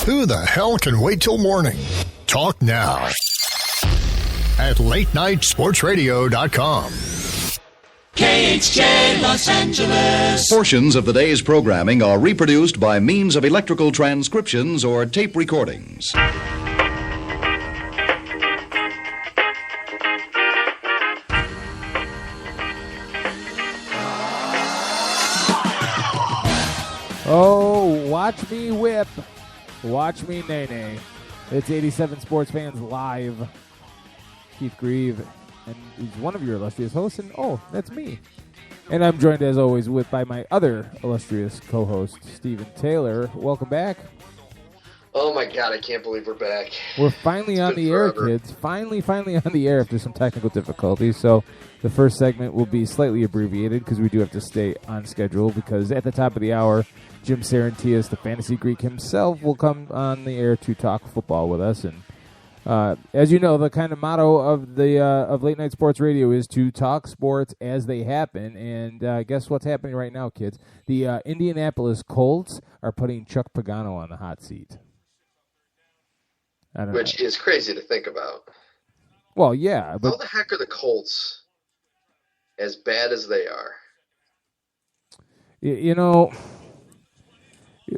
Who the hell can wait till morning? Talk now at latenightsportsradio.com. KHJ Los Angeles. Portions of the day's programming are reproduced by means of electrical transcriptions or tape recordings. Oh, watch me whip. Watch me nay-nay. It's 87 Sports Fans Live. Keith Grieve, and he's one of your illustrious hosts, and that's me. And I'm joined, as always, by my other illustrious co-host, Stephen Taylor. Welcome back. Oh, my God, I can't believe we're back. We're finally on the air, kids. Finally on the air after some technical difficulties. So the first segment will be slightly abbreviated because we do have to stay on schedule, because at the top of the hour, Jim Sarantias, the fantasy Greek himself, will come on the air to talk football with us. And as you know, the kind of motto of the of Late Night Sports Radio is to talk sports as they happen. And guess what's happening right now, kids? The Indianapolis Colts are putting Chuck Pagano on the hot seat. Which is crazy to think about. Well, yeah. But how the heck are the Colts as bad as they are? You know,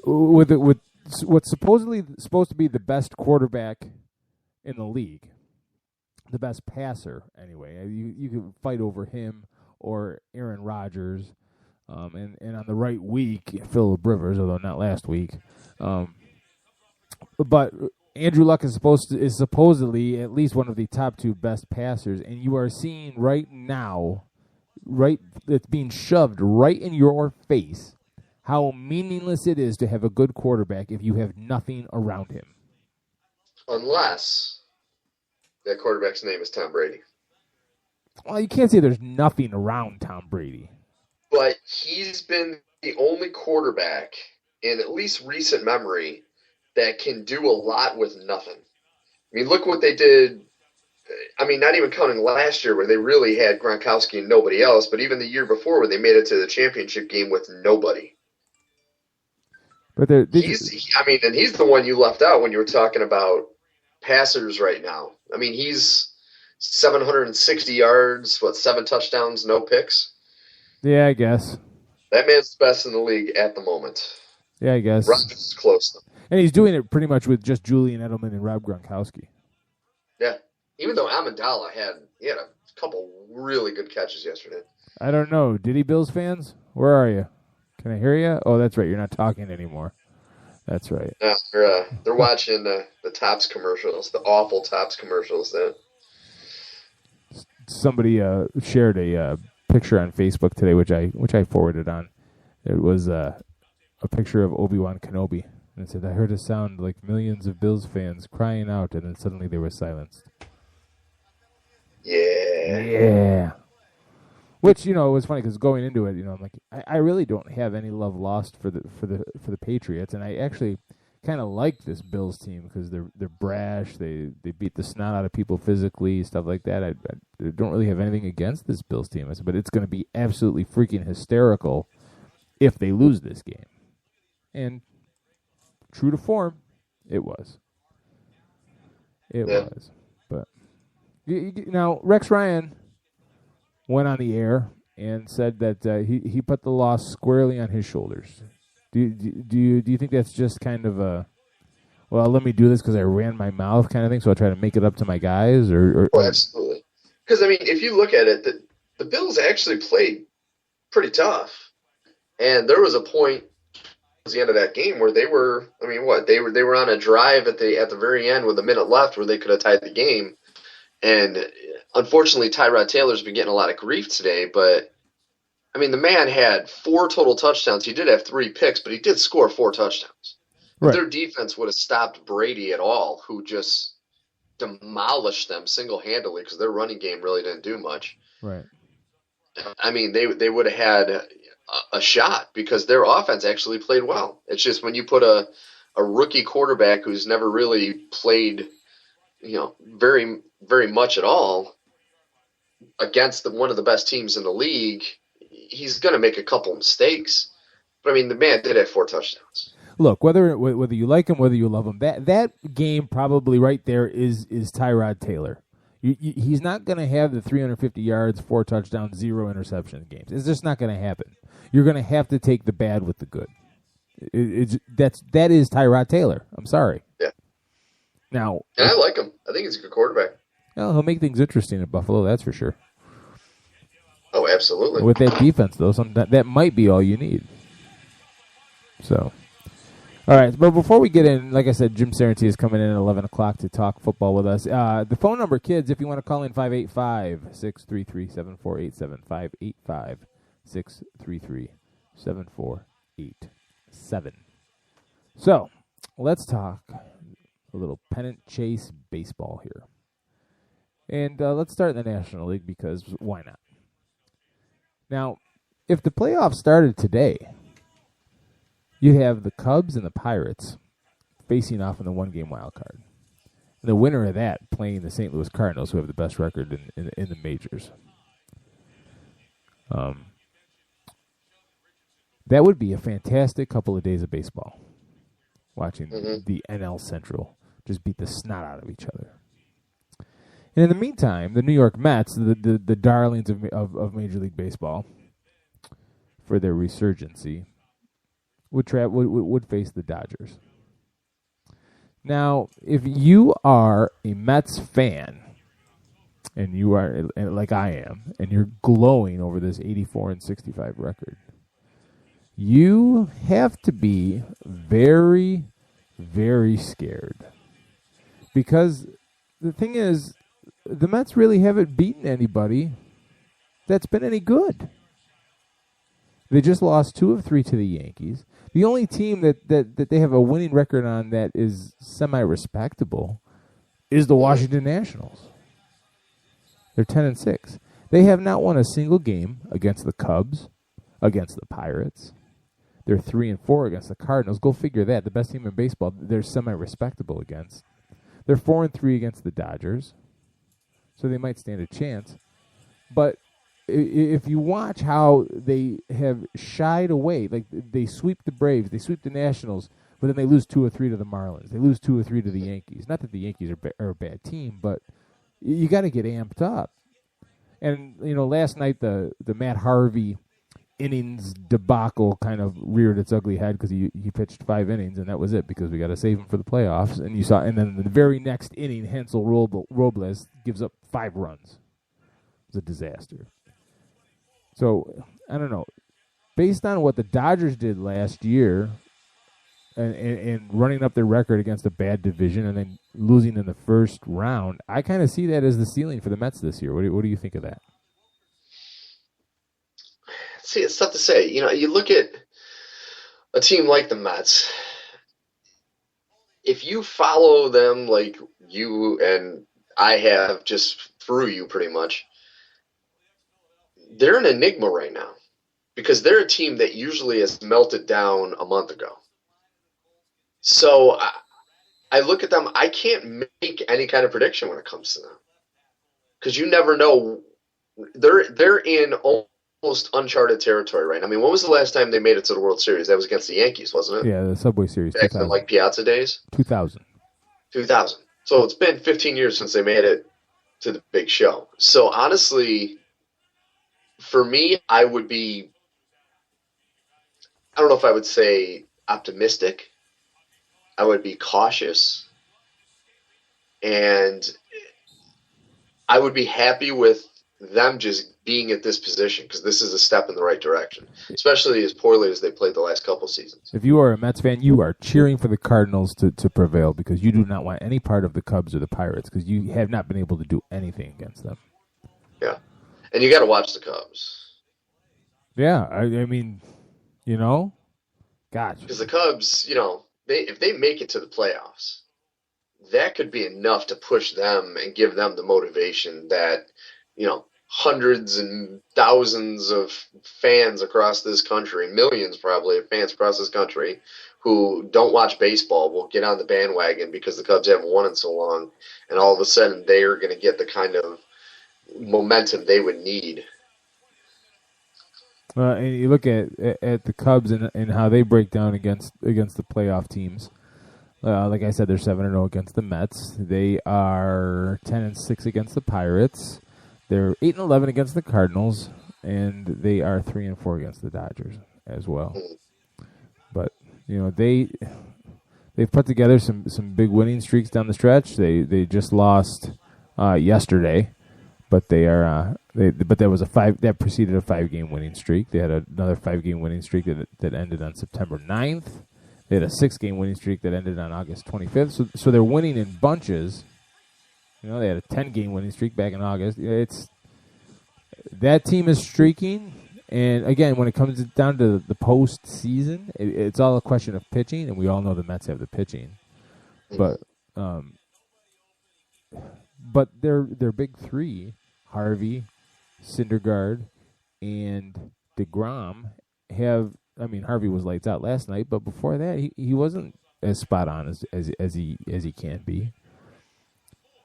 with what's supposedly supposed to be the best quarterback in the league, the best passer anyway. You can fight over him or Aaron Rodgers, and on the right week, Phillip Rivers, although not last week. But Andrew Luck is supposedly at least one of the top two best passers, and you are seeing right now, it's being shoved right in your face, how meaningless it is to have a good quarterback if you have nothing around him. Unless that quarterback's name is Tom Brady. Well, you can't say there's nothing around Tom Brady. But he's been the only quarterback in at least recent memory that can do a lot with nothing. I mean, look what they did. I mean, not even counting last year where they really had Gronkowski and nobody else, but even the year before where they made it to the championship game with nobody. But he's the one you left out when you were talking about passers right now. I mean, he's 760 yards, 7 touchdowns, no picks. Yeah, I guess. That man's the best in the league at the moment. Yeah, I guess. Rodgers is close, though. And he's doing it pretty much with just Julian Edelman and Rob Gronkowski. Yeah. Even though Amendola had a couple really good catches yesterday. I don't know. Did he, Bills fans? Where are you? Can I hear you? Oh, that's right. You're not talking anymore. That's right. No, they're watching the Topps commercials, the awful Topps commercials. That somebody shared a picture on Facebook today, which I forwarded on. It was a picture of Obi-Wan Kenobi. And it said, I heard a sound like millions of Bills fans crying out, and then suddenly they were silenced. Yeah. Which, it was funny because going into it, I'm like, I really don't have any love lost for the Patriots, and I actually kind of like this Bills team because they're brash, they beat the snot out of people physically, stuff like that. I don't really have anything against this Bills team, but it's going to be absolutely freaking hysterical if they lose this game. And true to form, it was. It was. But now Rex Ryan went on the air and said that he put the loss squarely on his shoulders. Do you think that's just kind of a, well, let me do this because I ran my mouth kind of thing, so I'll try to make it up to my guys? Or absolutely. Because, I mean, if you look at it, the Bills actually played pretty tough. And there was a point at the end of that game where they were, they were on a drive at the very end with a minute left where they could have tied the game. And unfortunately, Tyrod Taylor's been getting a lot of grief today, but the man had 4 total touchdowns. He did have 3 picks, but he did score 4 touchdowns. Right. If their defense would have stopped Brady at all, who just demolished them single-handedly because their running game really didn't do much. Right. They would have had a shot because their offense actually played well. It's just when you put a rookie quarterback who's never really played, very, very much at all against one of the best teams in the league, he's going to make a couple mistakes. But, the man did have 4 touchdowns. look, whether you like him, whether you love him, that game probably right there is Tyrod Taylor. He's not going to have the 350 yards, 4 touchdowns, 0 interception games. It's just not going to happen. You're going to have to take the bad with the good. That is Tyrod Taylor. I'm sorry. Yeah. Now, and I like him. I think he's a good quarterback. Well, he'll make things interesting at Buffalo. That's for sure. Oh, absolutely. With that defense, though, that might be all you need. So, all right. But before we get in, like I said, Jim Sarantini is coming in at 11 o'clock to talk football with us. The phone number, kids, if you want to call in, 585-633-7487, 585-633-7487. So, let's talk a little pennant chase baseball here. And let's start in the National League because why not? Now, if the playoffs started today, you have the Cubs and the Pirates facing off in the one-game wild card. And the winner of that playing the St. Louis Cardinals, who have the best record in the majors. That would be a fantastic couple of days of baseball, watching the NL Central just beat the snot out of each other. And in the meantime, the New York Mets, the darlings of Major League Baseball, for their resurgency, would face the Dodgers. Now, if you are a Mets fan, and you are like I am, and you're glowing over this 84-65 record, you have to be very, very scared. Because the thing is, the Mets really haven't beaten anybody that's been any good. They just lost 2 of 3 to the Yankees. The only team that they have a winning record on that is semi-respectable is the Washington Nationals. They're 10-6. They have not won a single game against the Cubs, against the Pirates. They're 3-4 against the Cardinals. Go figure that. The best team in baseball, they're semi-respectable against. They're 4-3 against the Dodgers. So they might stand a chance. But if you watch how they have shied away, like they sweep the Braves, they sweep the Nationals, but then they lose 2 or 3 to the Marlins. They lose 2 or 3 to the Yankees. Not that the Yankees are a bad team, but you got to get amped up. And, last night the Matt Harvey innings debacle kind of reared its ugly head because he pitched 5 innings, and that was it because we got to save him for the playoffs. And then the very next inning, Hansel Robles gives up 5 runs. It was a disaster. So, I don't know. Based on what the Dodgers did last year and running up their record against a bad division and then losing in the first round, I kind of see that as the ceiling for the Mets this year. What do you think of that? See, it's tough to say. You look at a team like the Mets. If you follow them like you and I have just through you pretty much, they're an enigma right now because they're a team that usually has melted down a month ago. So I look at them. I can't make any kind of prediction when it comes to them because you never know. They're in almost uncharted territory right now. I mean, when was the last time they made it to the World Series? That was against the Yankees, wasn't it? Yeah, the Subway Series. Back in like Piazza days? 2000. So it's been 15 years since they made it to the big show. So honestly, for me, I would be, I don't know if I would say optimistic. I would be cautious. And I would be happy with them just being at this position because this is a step in the right direction, especially as poorly as they played the last couple seasons. If you are a Mets fan, you are cheering for the Cardinals to prevail because you do not want any part of the Cubs or the Pirates because you have not been able to do anything against them. Yeah. And you got to watch the Cubs. Yeah, I mean, gosh. Because the Cubs, if they make it to the playoffs, that could be enough to push them and give them the motivation that, hundreds and thousands of fans across this country, millions probably of fans across this country who don't watch baseball will get on the bandwagon because the Cubs haven't won in so long, and all of a sudden they are going to get the kind of momentum they would need. And you look at the Cubs and how they break down against the playoff teams. Like I said, they're 7-0 against the Mets. They are 10-6 against the Pirates. They're 8-11 against the Cardinals, and they are 3-4 against the Dodgers as well. But they've put together some big winning streaks down the stretch. They just lost yesterday, but but that was that preceded a 5-game winning streak. They had another 5-game winning streak that ended on September 9th. They had a 6-game winning streak that ended on August 25th. So they're winning in bunches. They had a 10-game winning streak back in August. That team is streaking. And, again, when it comes down to the postseason, it's all a question of pitching, and we all know the Mets have the pitching. But their big three, Harvey, Syndergaard, and DeGrom, Harvey was lights out last night, but before that, he wasn't as spot on as he can be.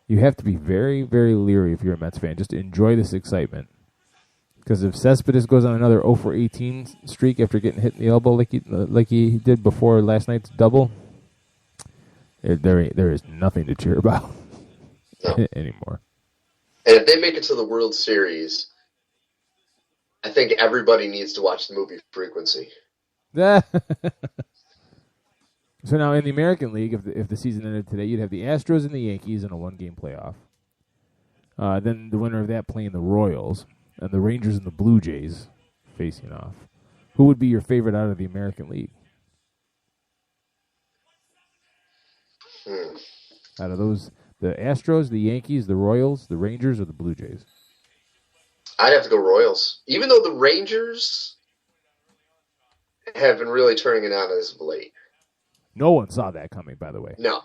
You have to be very, very leery if you're a Mets fan. Just enjoy this excitement. Because if Cespedes goes on another 0-for-18 streak after getting hit in the elbow like he did before last night's double, there is nothing to cheer about anymore. And if they make it to the World Series, I think everybody needs to watch the movie Frequency. So now in the American League, if the season ended today, you'd have the Astros and the Yankees in a 1-game playoff. Then the winner of that playing the Royals, and the Rangers and the Blue Jays facing off. Who would be your favorite out of the American League? Out of those, the Astros, the Yankees, the Royals, the Rangers, or the Blue Jays? I'd have to go Royals. Even though the Rangers have been really turning it on as of late. No one saw that coming, by the way. No.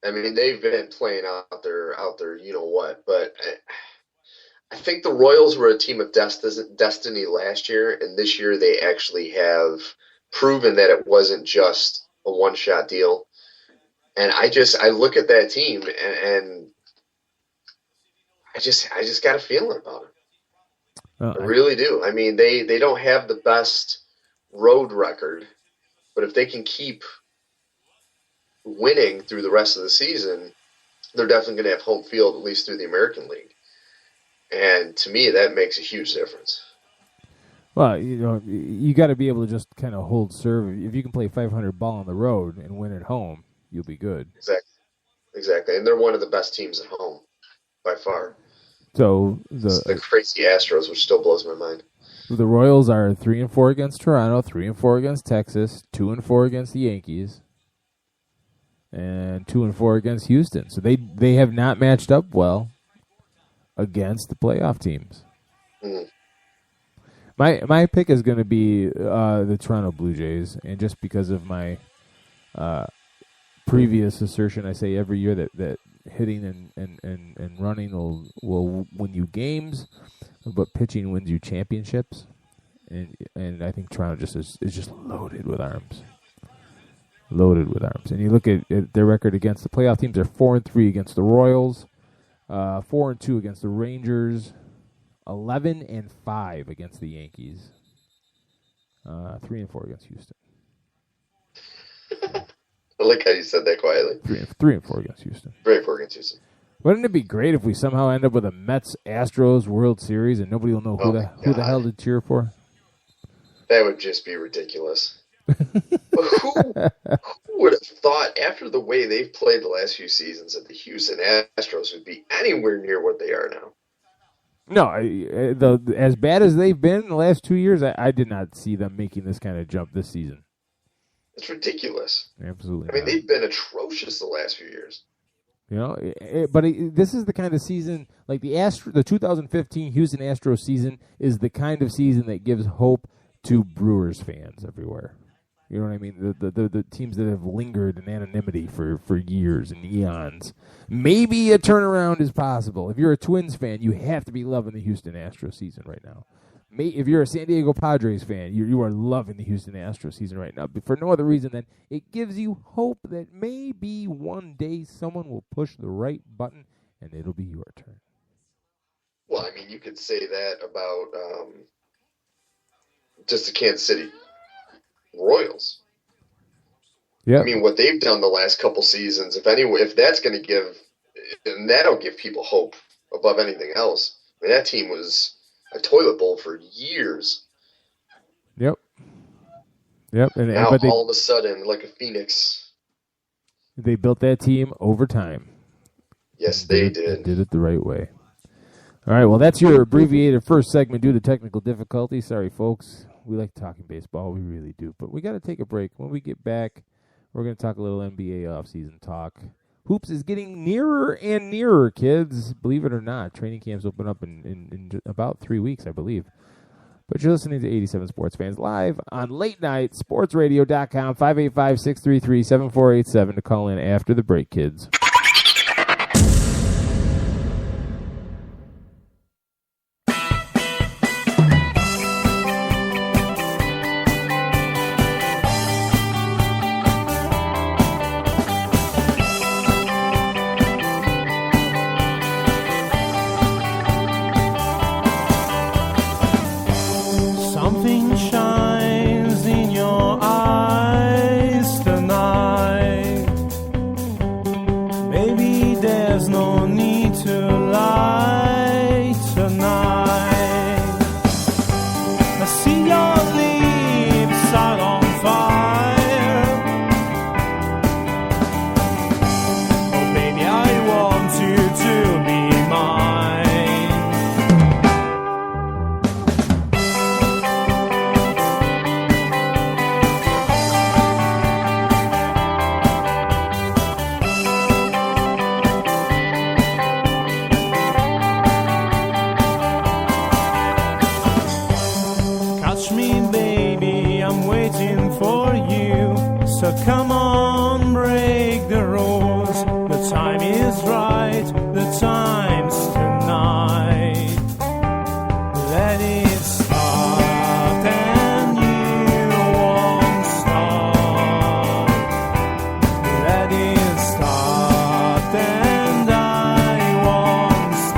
I mean, they've been playing out there, you know what. But I think the Royals were a team of destiny last year, and this year they actually have proven that it wasn't just a one-shot deal. And I look at that team, and I just got a feeling about it. I really do. I mean, they don't have the best road record, but if they can keep winning through the rest of the season, they're definitely going to have home field, at least through the American League. And to me, that makes a huge difference. Well, you got to be able to just kind of hold serve. If you can play 500 ball on the road and win at home, you'll be good. Exactly. And they're one of the best teams at home by far. So the crazy Astros, which still blows my mind. The Royals are 3-4 against Toronto, 3-4 against Texas, 2-4 against the Yankees, and 2-4 against Houston. So they have not matched up well against the playoff teams. Mm. My pick is going to be the Toronto Blue Jays, and just because of my previous assertion, I say every year that hitting and running will win you games, but pitching wins you championships. And I think Toronto is just loaded with arms. Loaded with arms. And you look at their record against the playoff teams, they're 4-3 against the Royals, 4-2 against the Rangers, 11-5 against the Yankees, 3-4 against Houston. I like how you said that quietly. 3-4 against Houston. 3-4 against Houston. Wouldn't it be great if we somehow end up with a Mets-Astros World Series and nobody will know who the hell to cheer for? That would just be ridiculous. But who would have thought, after the way they've played the last few seasons, that the Houston Astros would be anywhere near what they are now? No, as bad as they've been in the last 2 years, I did not see them making this kind of jump this season. It's ridiculous. Absolutely. I mean, they've been atrocious the last few years. This is the kind of season, like the 2015 Houston Astros season is the kind of season that gives hope to Brewers fans everywhere. You know what I mean? The teams that have lingered in anonymity for years and eons. Maybe a turnaround is possible. If you're a Twins fan, you have to be loving the Houston Astros season right now. If you're a San Diego Padres fan, you are loving the Houston Astros season right now. But for no other reason than it gives you hope that maybe one day someone will push the right button and it'll be your turn. Well, I mean, you could say that about just the Kansas City Royals. Yeah. I mean, what they've done the last couple seasons, if that's going to give, and that'll give people hope above anything else. I mean, that team was a toilet bowl for years. Yep. And now, but all of a sudden, like a phoenix. They built that team over time. Yes, they did. Did it the right way. All right, well, that's your abbreviated first segment due to technical difficulty. Sorry, folks. We like talking baseball. We really do. But we got to take a break. When we get back, we're going to talk a little NBA offseason talk. Hoops is getting nearer and nearer, kids. Believe it or not. Training camps open up in about 3 weeks, I believe. But you're listening to 87 Sports Fans live on LateNightSportsRadio.com, 585-633-7487 to call in after the break, kids. Something shines in your eyes tonight. Maybe there's no need to lie tonight. I see your lips out on fire. Oh baby, I want you to be mine. Catch me, baby, I'm waiting for you. So come on, break the rules. The time is right, the time's tonight. Let it start and you won't stop. Let it start and I won't stop.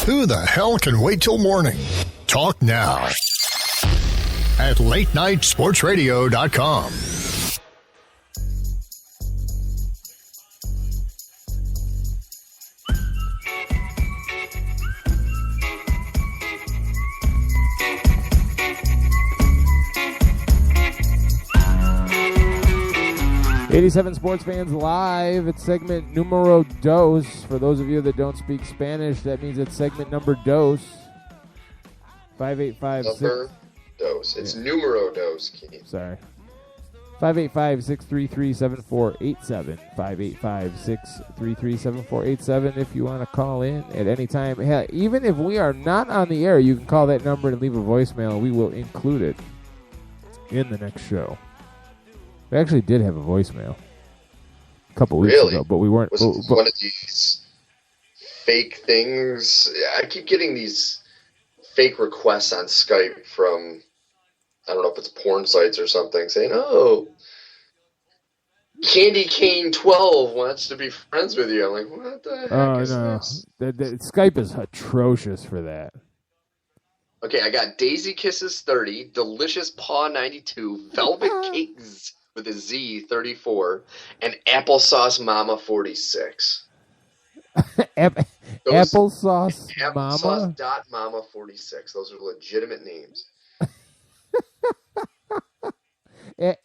Who the hell can wait till morning? Talk now at latenightsportsradio.com. '87 Sports Fans Live. It's segment numero dos. For those of you that don't speak Spanish, that means it's segment number dos. 5856. Number dos. It's numero dos, Keith. Sorry. 585-633-7487. 585-633-7487 if you want to call in at any time. Hell, even if we are not on the air, you can call that number and leave a voicemail. We will include it in the next show. We actually did have a voicemail a couple weeks ago, but we weren't. Was it one of these fake things? I keep getting these fake requests on Skype from, I don't know if it's porn sites or something, saying, "Oh, Candy Cane 12 wants to be friends with you." I'm like, what the heck is this? The Skype is atrocious for that. Okay, I got Daisy Kisses 30, Delicious Paw 92, Velvet Cakes with a Z 34, and Applesauce Mama 46. Applesauce Mama? Applesauce.mama 46. Those are legitimate names.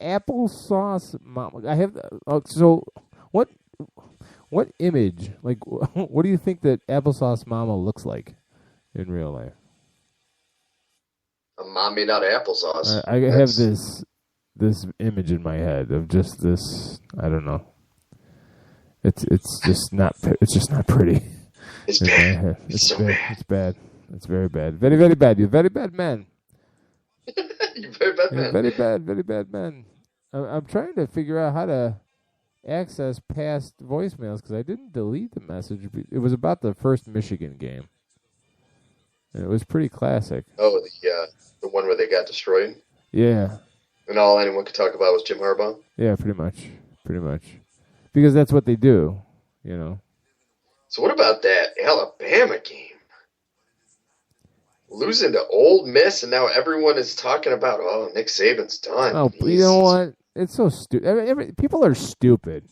Applesauce Mama. I have. So, what image? Like, what do you think that Applesauce Mama looks like in real life? A mom made out of applesauce. I have this image in my head of just this. I don't know. It's just not pretty. It's bad. It's so bad. It's bad. It's very bad. Very, very bad. You're very bad man. You're very bad man. Very bad. Very bad man. I'm trying to figure out how to access past voicemails because I didn't delete the message. It was about the first Michigan game. And it was pretty classic. Oh, the one where they got destroyed? Yeah. And all anyone could talk about was Jim Harbaugh? Yeah, pretty much. Because that's what they do, you know. So what about that Alabama game? Losing to Ole Miss, and now everyone is talking about, oh, Nick Saban's done. Oh, you know what? It's so stupid. People are stupid.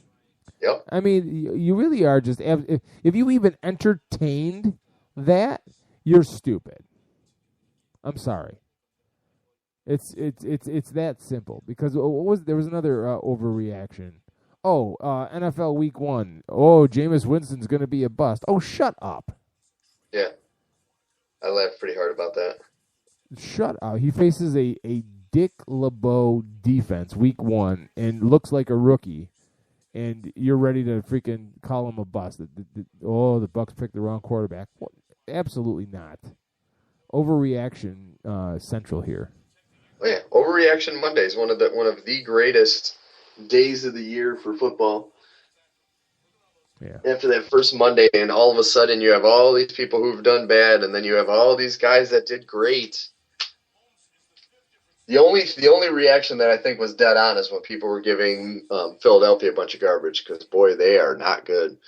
Yep. I mean, you really are just... If you even entertained that, you're stupid. I'm sorry. It's that simple. Because there was another overreaction. Oh, NFL Week 1. Oh, Jameis Winston's going to be a bust. Oh, shut up. Yeah. I laughed pretty hard about that. Shut up. He faces a Dick LeBeau defense Week 1 and looks like a rookie. And you're ready to freaking call him a bust. The Bucs picked the wrong quarterback. What? Absolutely not. Overreaction central here. Oh, yeah. Overreaction Monday is one of the greatest days of the year for football. Yeah. After that first Monday, and all of a sudden you have all these people who've done bad, and then you have all these guys that did great. The only reaction that I think was dead on is when people were giving Philadelphia a bunch of garbage, because boy, they are not good.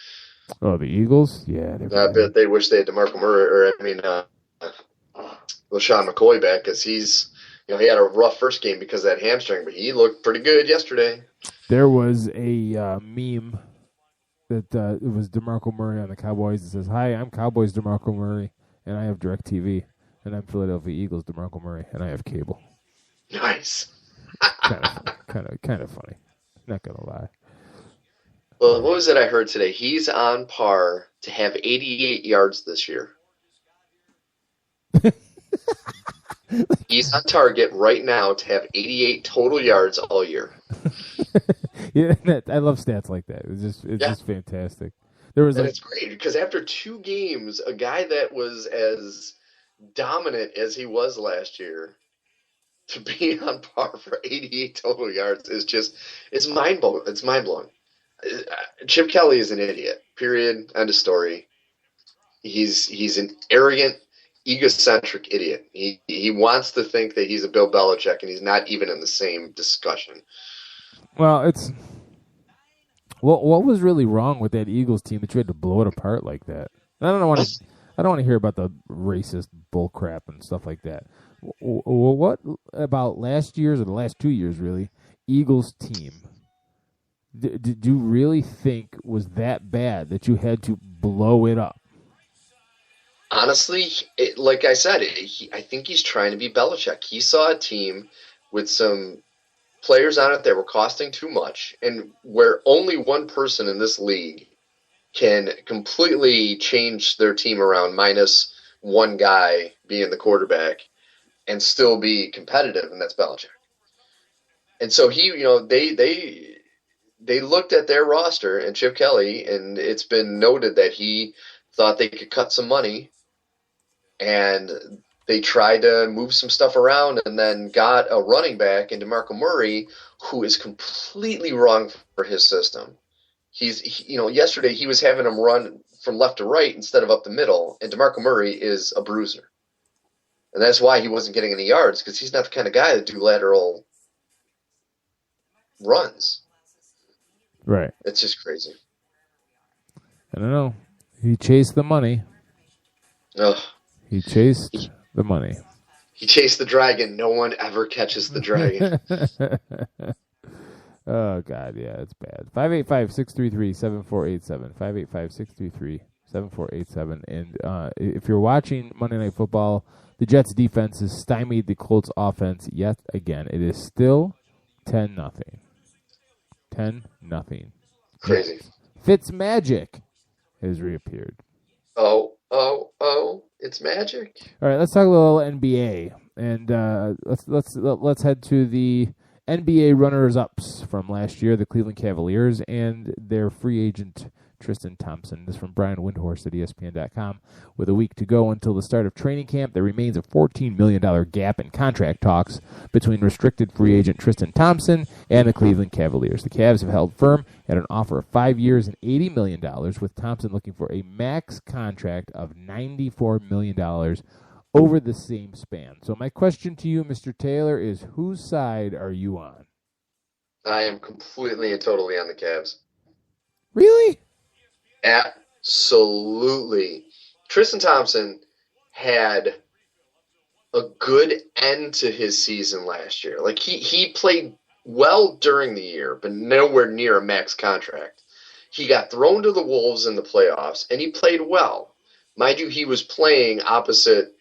Oh, the Eagles? Yeah. I bet they wish they had DeMarco Murray, LaShawn McCoy back, because he had a rough first game because of that hamstring, but he looked pretty good yesterday. There was a meme that it was DeMarco Murray on the Cowboys. It says, "Hi, I'm Cowboys DeMarco Murray, and I have DirecTV, and I'm Philadelphia Eagles DeMarco Murray, and I have cable." Nice. kind of funny. Not gonna lie. Well, what was it I heard today? He's on par to have 88 yards this year. He's on target right now to have 88 total yards all year. Yeah, I love stats like that. It's just fantastic. It's great because after 2 games, a guy that was as dominant as he was last year to be on par for 88 total yards is it's mind-blowing. It's mind-blowing. Chip Kelly is an idiot. Period. End of story. He's an arrogant, egocentric idiot. He wants to think that he's a Bill Belichick, and he's not even in the same discussion. Well, what was really wrong with that Eagles team that you had to blow it apart like that? I don't I don't want to hear about the racist bullcrap and stuff like that. What about last year's or the last 2 years, really, Eagles team? Did you really think was that bad that you had to blow it up? Honestly, like I said, I think he's trying to be Belichick. He saw a team with some players on it that were costing too much, and where only one person in this league can completely change their team around, minus one guy being the quarterback, and still be competitive, and that's Belichick. And so they looked at their roster and Chip Kelly, and it's been noted that he thought they could cut some money, and they tried to move some stuff around and then got a running back in DeMarco Murray who is completely wrong for his system. Yesterday he was having him run from left to right instead of up the middle, and DeMarco Murray is a bruiser. And that's why he wasn't getting any yards, because he's not the kind of guy to do lateral runs. Right. It's just crazy. I don't know. He chased the money. Ugh. He chased the money. He chased the dragon. No one ever catches the dragon. Oh, God, yeah, it's bad. 585-633-7487. 585-633-7487. And if you're watching Monday Night Football, the Jets' defense has stymied the Colts' offense yet again. It is still 10-0. 10-0. Crazy. Fitzmagic has reappeared. Oh, it's magic. All right, let's talk a little NBA, and let's head to the NBA runners-ups from last year, the Cleveland Cavaliers, and their free agent Tristan Thompson. This is from Brian Windhorst at ESPN.com. With a week to go until the start of training camp, there remains a $14 million gap in contract talks between restricted free agent Tristan Thompson and the Cleveland Cavaliers. The Cavs have held firm at an offer of 5 years and $80 million, with Thompson looking for a max contract of $94 million over the same span. So my question to you, Mr. Taylor, is whose side are you on? I am completely and totally on the Cavs. Really? Absolutely. Tristan Thompson had a good end to his season last year. Like he played well during the year, but nowhere near a max contract. He got thrown to the Wolves in the playoffs, and he played well. Mind you, he was playing opposite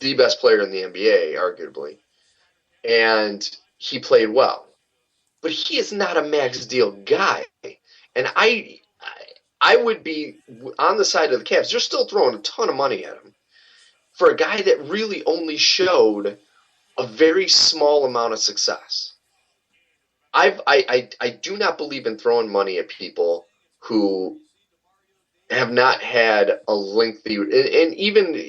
the best player in the NBA, arguably, and he played well. But he is not a max deal guy, and I would be on the side of the Cavs. They're still throwing a ton of money at him for a guy that really only showed a very small amount of success. I do not believe in throwing money at people who have not had a lengthy, and even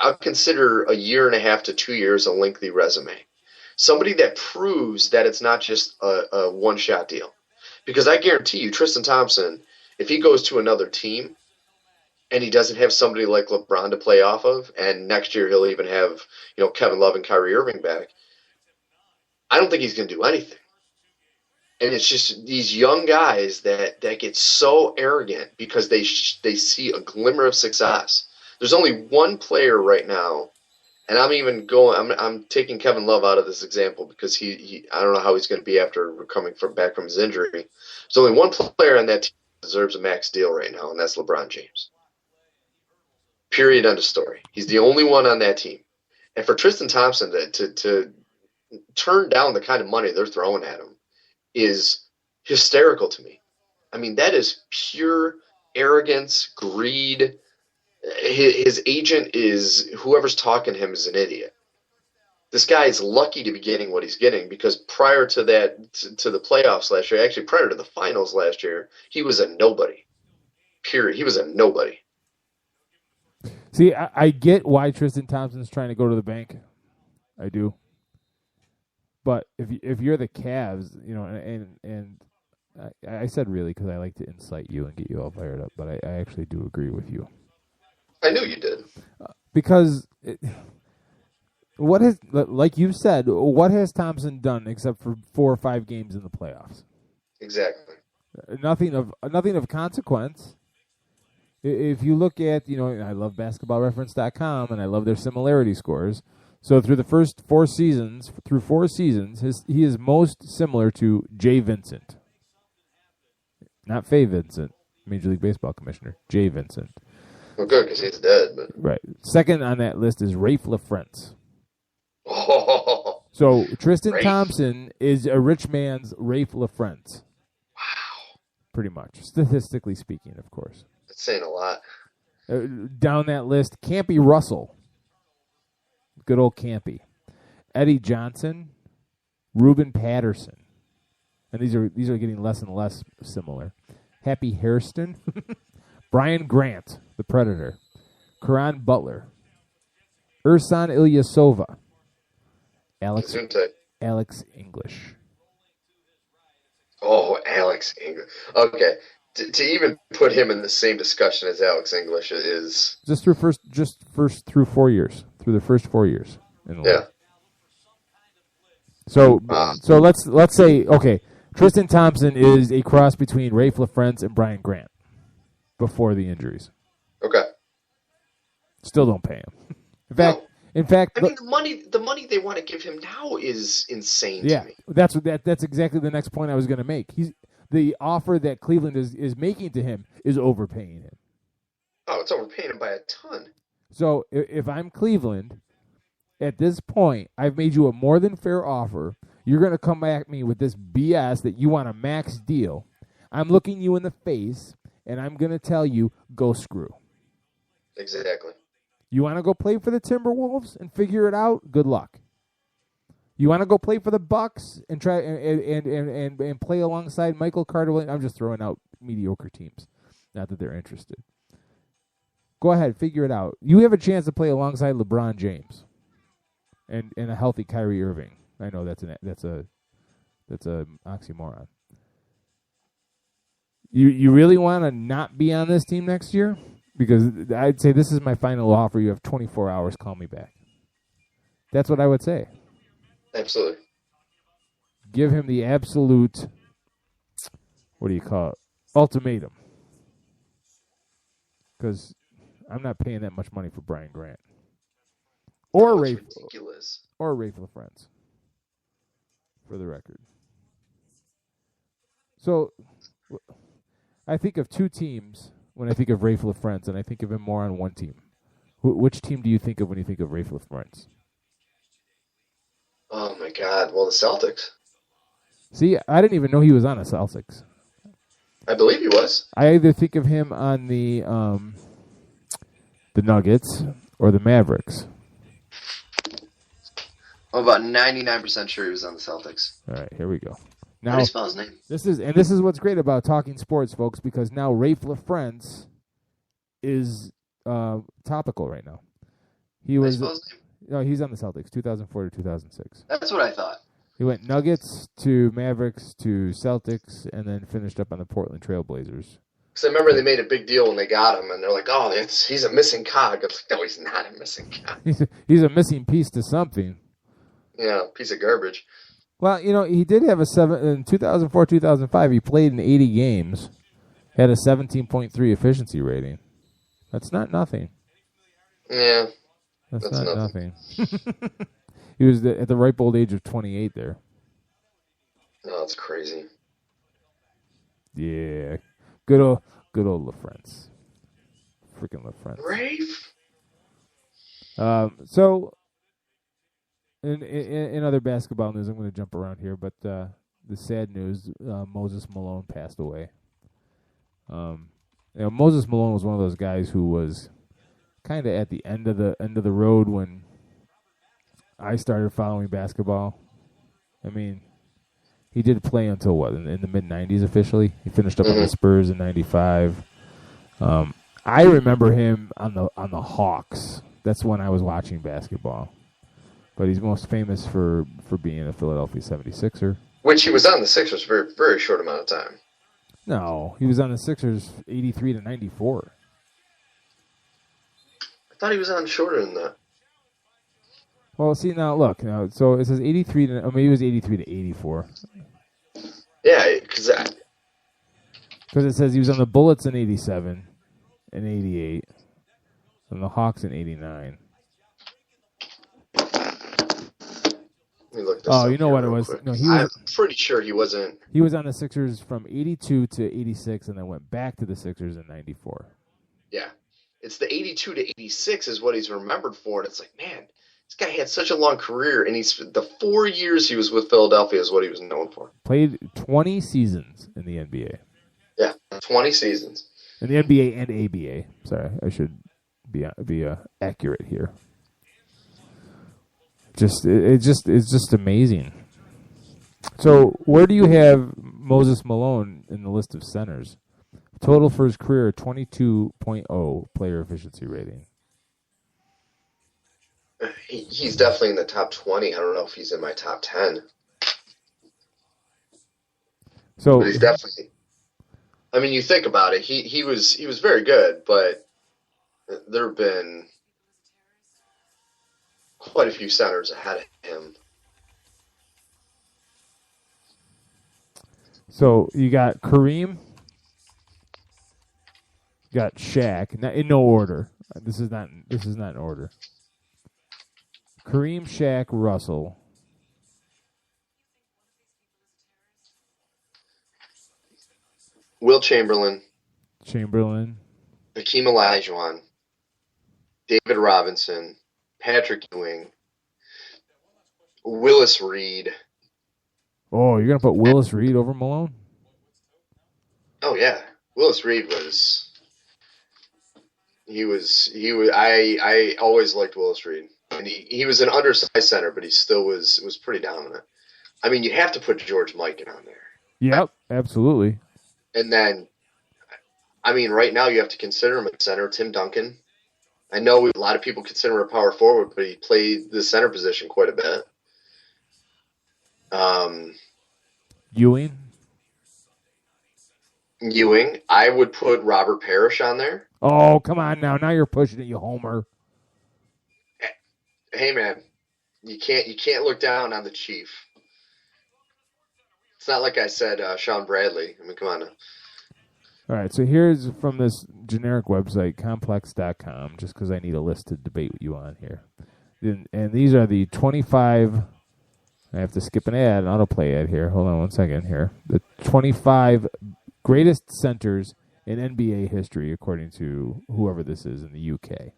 I'll consider a year and a half to 2 years a lengthy resume. Somebody that proves that it's not just a one-shot deal. Because I guarantee you, Tristan Thompson, if he goes to another team and he doesn't have somebody like LeBron to play off of, and next year he'll even have Kevin Love and Kyrie Irving back, I don't think he's going to do anything. And it's just these young guys that get so arrogant because they see a glimmer of success. There's only one player right now, and I'm taking Kevin Love out of this example because he I don't know how he's going to be after coming back from his injury. There's only one player on that team that deserves a max deal right now, and that's LeBron James. Period. End of story. He's the only one on that team. And for Tristan Thompson to turn down the kind of money they're throwing at him is hysterical to me. I mean, that is pure arrogance, greed. His agent is, whoever's talking to him is an idiot. This guy is lucky to be getting what he's getting because prior to that, to the playoffs last year, actually prior to the finals last year, he was a nobody. Period. He was a nobody. See, I get why Tristan Thompson's trying to go to the bank. I do. But if you're the Cavs, and I said really because I like to incite you and get you all fired up, but I actually do agree with you. I knew you did. Because what has, like you said, what has Thompson done except for 4 or 5 games in the playoffs? Exactly. Nothing of consequence. If you look at, I love basketballreference.com and I love their similarity scores. So through the first 4 seasons, he is most similar to Jay Vincent. Not Fay Vincent, Major League Baseball commissioner. Jay Vincent. Well, good, because he's dead. But... Right. Second on that list is Rafe LaFrentz. Oh, so Tristan Rafe. Thompson is a rich man's Rafe LaFrentz. Wow. Pretty much. Statistically speaking, of course. That's saying a lot. Down that list, Campy Russell. Good old Campy. Eddie Johnson. Ruben Patterson. And these are getting less and less similar. Happy Hairston. Brian Grant, the Predator. Karan Butler. Ersan Ilyasova. Alex English. Oh, Alex English. Okay. To even put him in the same discussion as Alex English is... Just through 4 years. Through the first 4 years. In the league. So let's say, okay, Tristan Thompson is a cross between Rafe LaFrentz and Brian Grant before the injuries. Okay. Still don't pay him. In fact, I mean, the money they want to give him now is insane to me. That's exactly the next point I was going to make. The offer that Cleveland is making to him is overpaying him. Oh, it's overpaying him by a ton. So if I'm Cleveland, at this point, I've made you a more than fair offer. You're going to come at me with this BS that you want a max deal. I'm looking you in the face, and I'm going to tell you, go screw. Exactly. You want to go play for the Timberwolves and figure it out? Good luck. You want to go play for the Bucks and try and play alongside Michael Carter? I'm just throwing out mediocre teams. Not that they're interested. Go ahead, figure it out. You have a chance to play alongside LeBron James and a healthy Kyrie Irving. I know that's a oxymoron. You really want to not be on this team next year? Because I'd say this is my final offer. You have 24 hours. Call me back. That's what I would say. Absolutely. Give him the absolute, what do you call it, ultimatum. Because I'm not paying that much money for Brian Grant. Or Rafe LaFrentz. For the record. So, I think of 2 teams when I think of Rafe LaFrentz, and I think of him more on one team. Which team do you think of when you think of Rafe LaFrentz? Oh, my God. Well, the Celtics. See, I didn't even know he was on the Celtics. I believe he was. I either think of him on the Nuggets or the Mavericks. I'm about 99% sure he was on the Celtics. All right, here we go. How do you spell his name? This is what's great about talking sports, folks, because now Rafe LaFrentz is topical right now. He was no, he's on the Celtics, 2004 to 2006. That's what I thought. He went Nuggets to Mavericks to Celtics, and then finished up on the Portland Trailblazers. Because I remember they made a big deal when they got him, and they're like, "Oh, he's a missing cog." I was like, "No, he's not a missing cog. He's a missing piece to something." Yeah, piece of garbage. Well, he did have in 2004-2005. He played in 80 games, had a 17.3 efficiency rating. That's not nothing. Yeah, that's not nothing. He was at the ripe old age of 28 there. No, that's crazy. Yeah, good old LaFrentz. Freaking LaFrentz. Rafe. So. In other basketball news, I'm going to jump around here, but the sad news: Moses Malone passed away. Moses Malone was one of those guys who was kind of at the end of the road when I started following basketball. I mean, he did play until what in the mid '90s officially. He finished up on the Spurs in '95. I remember him on the Hawks. That's when I was watching basketball. But he's most famous for being a Philadelphia 76er. Which he was on the Sixers for a very, very short amount of time. No, he was on the Sixers 83 to 94. I thought he was on shorter than that. Well, see, look. So it says 83 to... he was 83 to 84. Yeah, because it says he was on the Bullets in 87. in 88, and the Hawks in 89. Let me look this Oh, up you know here what it real was? quick. No, he I'm was. pretty sure he wasn't. He was on the Sixers from 82 to 86, and then went back to the Sixers in 94. Yeah. It's the 82 to 86 is what he's remembered for. And it's like, man, this guy had such a long career. And the 4 years he was with Philadelphia is what he was known for. Played 20 seasons in the NBA. Yeah, 20 seasons. In the NBA and ABA. Sorry, I should be accurate here. It's just amazing. So where do you have Moses Malone in the list of centers? Total for his career, 22.0 player efficiency rating. He's definitely in the top 20. I don't know if he's in my top 10. So but he's definitely. I mean, you think about it. He was very good, but there have been quite a few centers ahead of him. So you got Kareem, you got Shaq, in no order. This is not in order. Kareem, Shaq, Russell. Will Chamberlain, Hakeem Olajuwon, David Robinson, Patrick Ewing, Willis Reed. Oh, you're gonna put Willis Reed over Malone? Oh yeah, Willis Reed was. He was. I always liked Willis Reed, and he was an undersized center, but he still was pretty dominant. I mean, you have to put George Mikan on there. Yep, absolutely. And then, I mean, right now you have to consider him a center, Tim Duncan. I know a lot of people consider him a power forward, but he played the center position quite a bit. Ewing. I would put Robert Parrish on there. Oh, come on now. Now you're pushing it, you homer. Hey, man, you can't look down on the Chief. It's not like I said Sean Bradley. I mean, come on now. All right, so here's from this generic website, complex.com, just because I need a list to debate with you on here. And these are the 25, I have to skip an ad, an autoplay ad here. Hold on one second here. The 25 greatest centers in NBA history, according to whoever this is in the UK.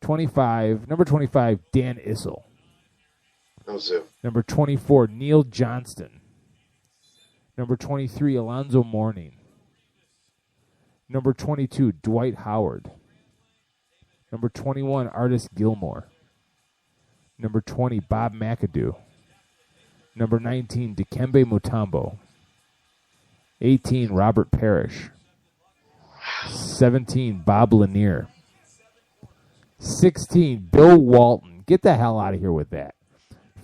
Number 25, Dan Issel. Number 24, Neil Johnston. Number 23, Alonzo Mourning. Number 22, Dwight Howard. Number 21, Artis Gilmore. Number 20, Bob McAdoo. Number 19, Dikembe Mutombo. 18, Robert Parrish. 17, Bob Lanier. 16, Bill Walton. Get the hell out of here with that.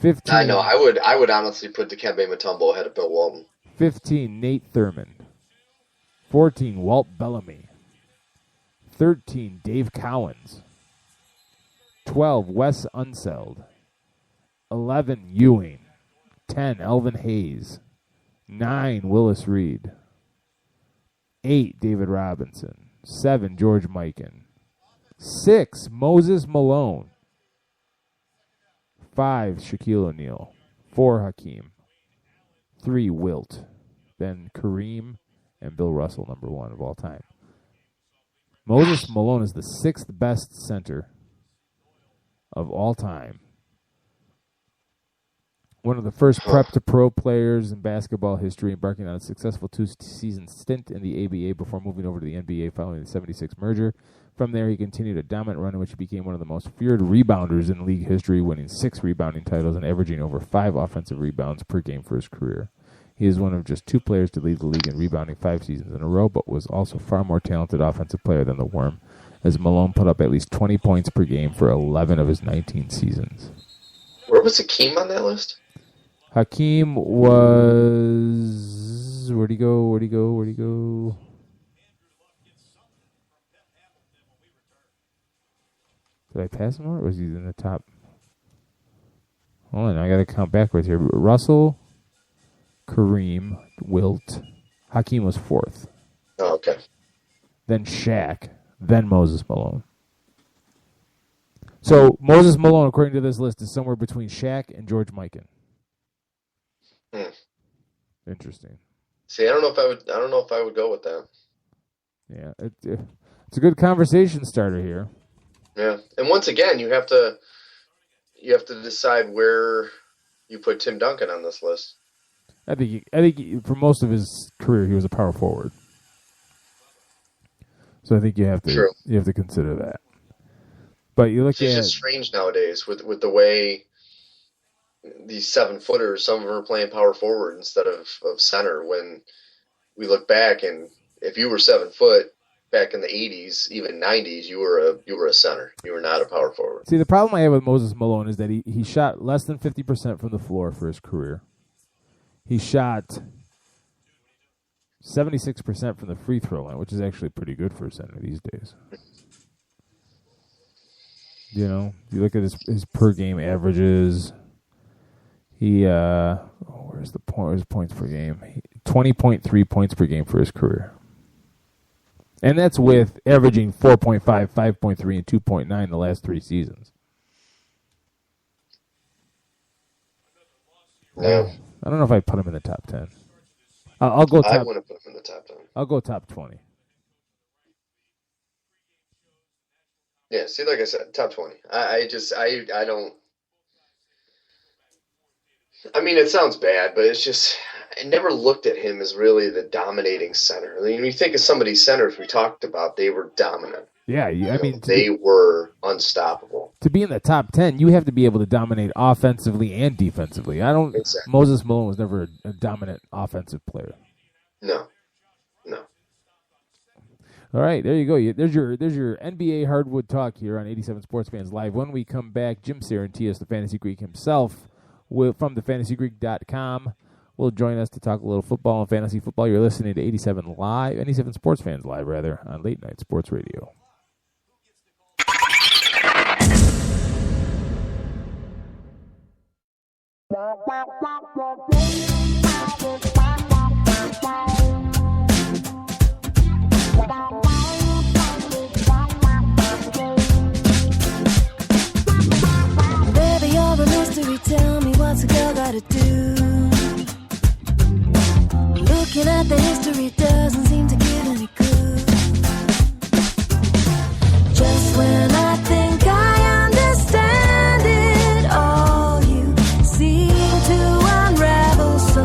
15. I know. I would honestly put Dikembe Mutombo ahead of Bill Walton. 15, Nate Thurmond. 14, Walt Bellamy. 13, Dave Cowens. 12, Wes Unseld. 11, Ewing. 10, Elvin Hayes. 9, Willis Reed. 8, David Robinson. 7, George Mikan. 6, Moses Malone. 5, Shaquille O'Neal. 4, Hakeem. 3, Wilt. Then Kareem and Bill Russell, number 1 of all time. Moses Malone is the 6th best center of all time. One of the first prep-to-pro players in basketball history, embarking on a successful 2-season stint in the ABA before moving over to the NBA following the 76 merger. From there, he continued a dominant run in which he became one of the most feared rebounders in league history, winning 6 rebounding titles and averaging over 5 offensive rebounds per game for his career. He is one of just 2 players to lead the league in rebounding 5 seasons in a row, but was also far more talented offensive player than the Worm, as Malone put up at least 20 points per game for 11 of his 19 seasons. Where was Hakeem on that list? Hakeem was... Where'd he go? Did I pass him or was he in the top? Hold on, I got to count backwards here. Russell, Kareem, Wilt. Hakeem was 4th. Oh, okay. Then Shaq. then Moses Malone. So Moses Malone, according to this list, is somewhere between Shaq and George Mikan. Interesting. See, I don't know if I would go with that. Yeah, it's a good conversation starter here. Yeah, and once again, you have to decide where you put Tim Duncan on this list. I think for most of his career he was a power forward. So I think you have to consider that. But you look at it's just strange nowadays with the way these 7-footers, some of them are playing power forward instead of center. When we look back, and if you were 7 foot back in the 80s, even 90s, you were a center. You were not a power forward. See, the problem I have with Moses Malone is that he shot less than 50% from the floor for his career. He shot 76% from the free throw line, which is actually pretty good for a center these days. You know, you look at his per game averages. He where's his points per game? 20.3 points per game for his career. And that's with averaging 4.5, 5.3, and 2.9 the last 3 seasons. Yeah. I don't know if I'd put him in the top 10. I'll go top. I wouldn't put him in the top 10. I'll go top 20. Yeah, see, like I said, top 20. I don't. I mean, it sounds bad, but it's just, I never looked at him as really the dominating center. I mean, when you think of somebody's centers we talked about, they were dominant. Yeah, I mean, they were unstoppable. To be in the top 10, you have to be able to dominate offensively and defensively. Exactly. Moses Malone was never a dominant offensive player. No. All right, there you go. There's your NBA hardwood talk here on 87 Sports Fans Live. When we come back, Jim Sarantias, the Fantasy Greek himself, from thefantasygreek.com, will join us to talk a little football and fantasy football. You're listening to 87 Sports Fans Live, on Late Night Sports Radio. Baby, you're a mystery. Tell me what's a girl gotta do. Looking at the history doesn't seem to give any clue. Just when I think I understand it all, you seem to unravel so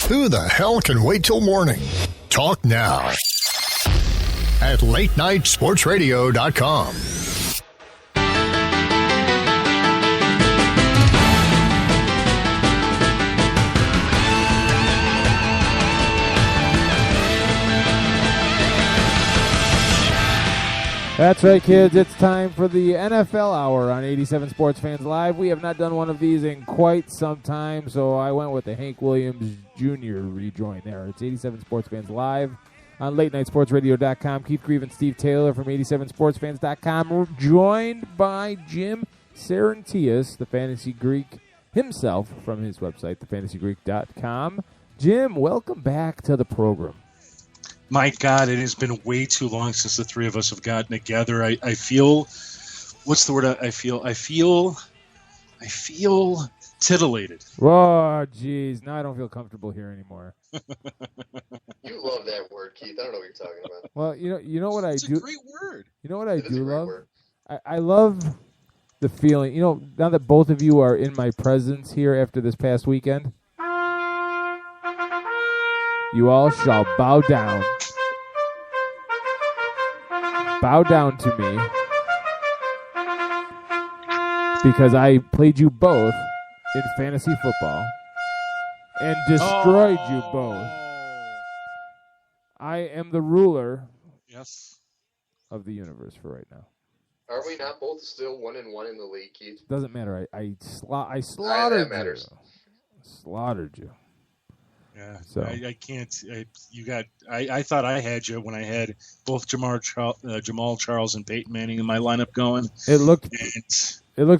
Who the hell can wait till morning? Talk now at latenightsportsradio.com. That's right, kids. It's time for the NFL Hour on 87 Sports Fans Live. We have not done one of these in quite some time, so I went with the Hank Williams Jr. rejoin there. It's 87 Sports Fans Live on latenightsportsradio.com. Keith Grieve and Steve Taylor from 87sportsfans.com. We're joined by Jim Sarantias, the Fantasy Greek himself, from his website, thefantasygreek.com. Jim, welcome back to the program. My God, it has been way too long since the three of us have gotten together. I feel, what's the word? I feel titillated. Oh, jeez. Now I don't feel comfortable here anymore. You love that word, Keith. I don't know what you're talking about. Well, you know what It's I do. a great word. You know what I It is a do great love? word. I love the feeling. You know, now that both of you are in my presence here after this past weekend, you all shall bow down. Bow down to me, because I played you both in fantasy football and destroyed you both. I am the ruler Yes. of the universe for right now. Are we not both still 1-1 in the league, Keith? Doesn't matter. I slaughtered matters. you. Slaughtered you. Yeah. So. I can't. I thought I had you when I had both Jamal Charles and Peyton Manning in my lineup going. It looked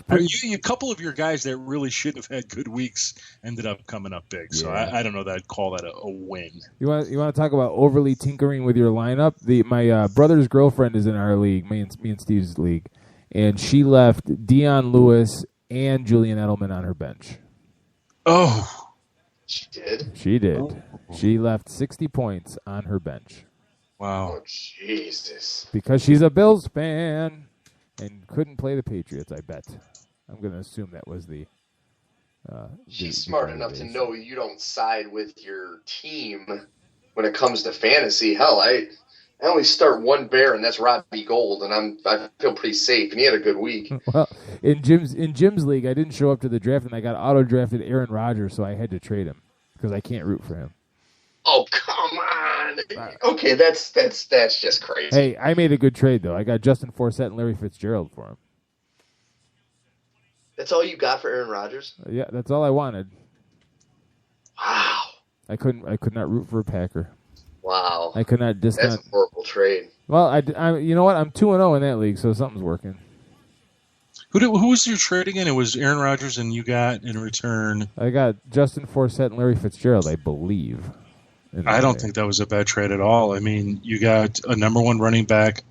pretty. A couple of your guys that really shouldn't have had good weeks ended up coming up big. So Yeah. I don't know that I'd call that a win. You want to talk about overly tinkering with your lineup? My brother's girlfriend is in our league, me and Steve's league, and she left Deion Lewis and Julian Edelman on her bench. Oh. She did? She did. She left 60 points on her bench. Wow. Oh, Jesus. Because she's a Bills fan and couldn't play the Patriots, I bet. I'm going to assume that was the... She's smart enough to know you don't side with your team when it comes to fantasy. Hell, I only start one bear, and that's Robbie Gold, and I feel pretty safe, and he had a good week. Well, in Jim's league, I didn't show up to the draft, and I got auto-drafted Aaron Rodgers, so I had to trade him because I can't root for him. Oh, come on. Okay, that's just crazy. Hey, I made a good trade, though. I got Justin Forsett and Larry Fitzgerald for him. That's all you got for Aaron Rodgers? Yeah, that's all I wanted. Wow. I could not root for a Packer. Wow. I could not discount. That's a horrible trade. Well, I you know what? I'm 2-0 in that league, so something's working. Who was your trade again? It was Aaron Rodgers, and you got in return. I got Justin Forsett and Larry Fitzgerald, I believe. I don't think that was a bad trade at all. I mean, you got a number one running back,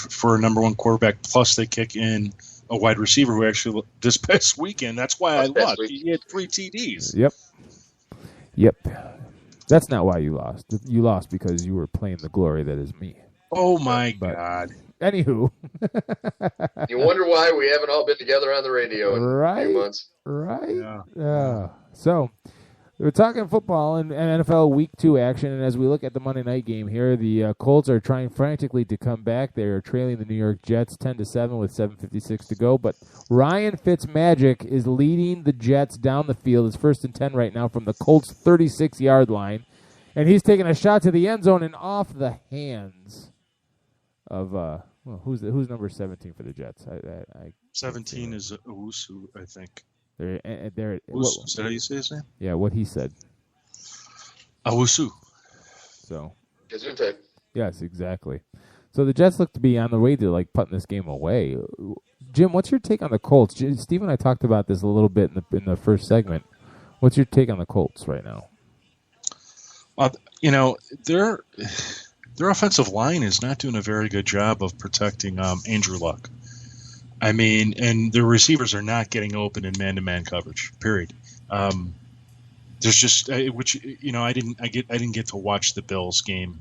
for a number one quarterback, plus they kick in a wide receiver who actually this past weekend. That's why I lost. He had 3 TDs. Yep. That's not why you lost. You lost because you were playing the glory that is me. Oh my God. Anywho. You wonder why we haven't all been together on the radio in a few months. Right? Yeah. So, we're talking football and NFL Week 2 action, and as we look at the Monday night game here, the Colts are trying frantically to come back. They are trailing the New York Jets 10-7 with 7:56 to go, but Ryan Fitzmagic is leading the Jets down the field. It's 1st and 10 right now from the Colts' 36-yard line, and he's taking a shot to the end zone and off the hands of who's number 17 for the Jets? 17 is Owusu, I think. Is that how you say his name? Yeah, what he said. Owusu. So. Gesundheit. Yes, exactly. So the Jets look to be on the way to putting this game away. Jim, what's your take on the Colts? Steve and I talked about this a little bit in the first segment. What's your take on the Colts right now? Their offensive line is not doing a very good job of protecting Andrew Luck. I mean, and the receivers are not getting open in man-to-man coverage. Period. There's just I didn't get to watch the Bills game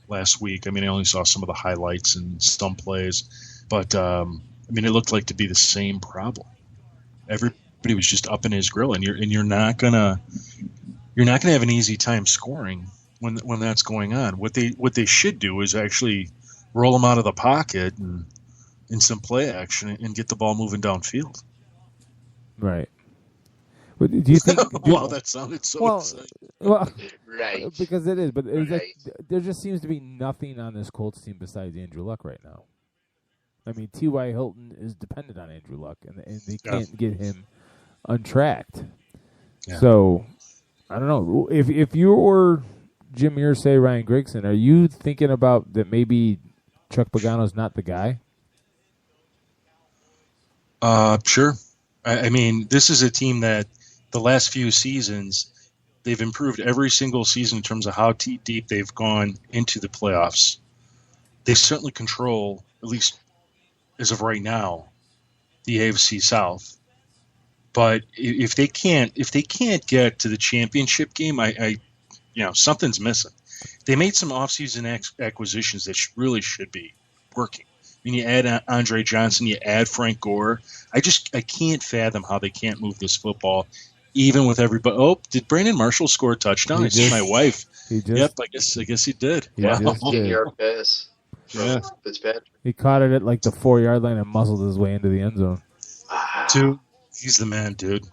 last week. I mean, I only saw some of the highlights and some plays, but it looked like to be the same problem. Everybody was just up in his grill, and you're not gonna you're not going to have an easy time scoring when that's going on. What they should do is actually roll them out of the pocket and in some play action and get the ball moving downfield. Right. But do you think? Wow, that sounded so exciting. Well, Right. because it is. But it's like, Right. there just seems to be nothing on this Colts team besides Andrew Luck right now. I mean, T.Y. Hilton is dependent on Andrew Luck, and they can't get him untracked. Yeah. So, I don't know. If you're Jim Irsay, Ryan Grigson, are you thinking about that maybe Chuck Pagano's not the guy? Sure. I mean, this is a team that the last few seasons, they've improved every single season in terms of how deep they've gone into the playoffs. They certainly control, at least as of right now, the AFC South. But if they can't get to the championship game, I something's missing. They made some offseason acquisitions that really should be working. I mean, you add Andre Johnson, you add Frank Gore. I can't fathom how they can't move this football, even with everybody. Oh, did Brandon Marshall score a touchdown? I see my wife. He just, Yep, I guess he did. He Wow. just did. 15-yard pass from Yeah. Fitzpatrick. He caught it at like the 4-yard line and muzzled his way into the end zone. Dude, he's the man, dude.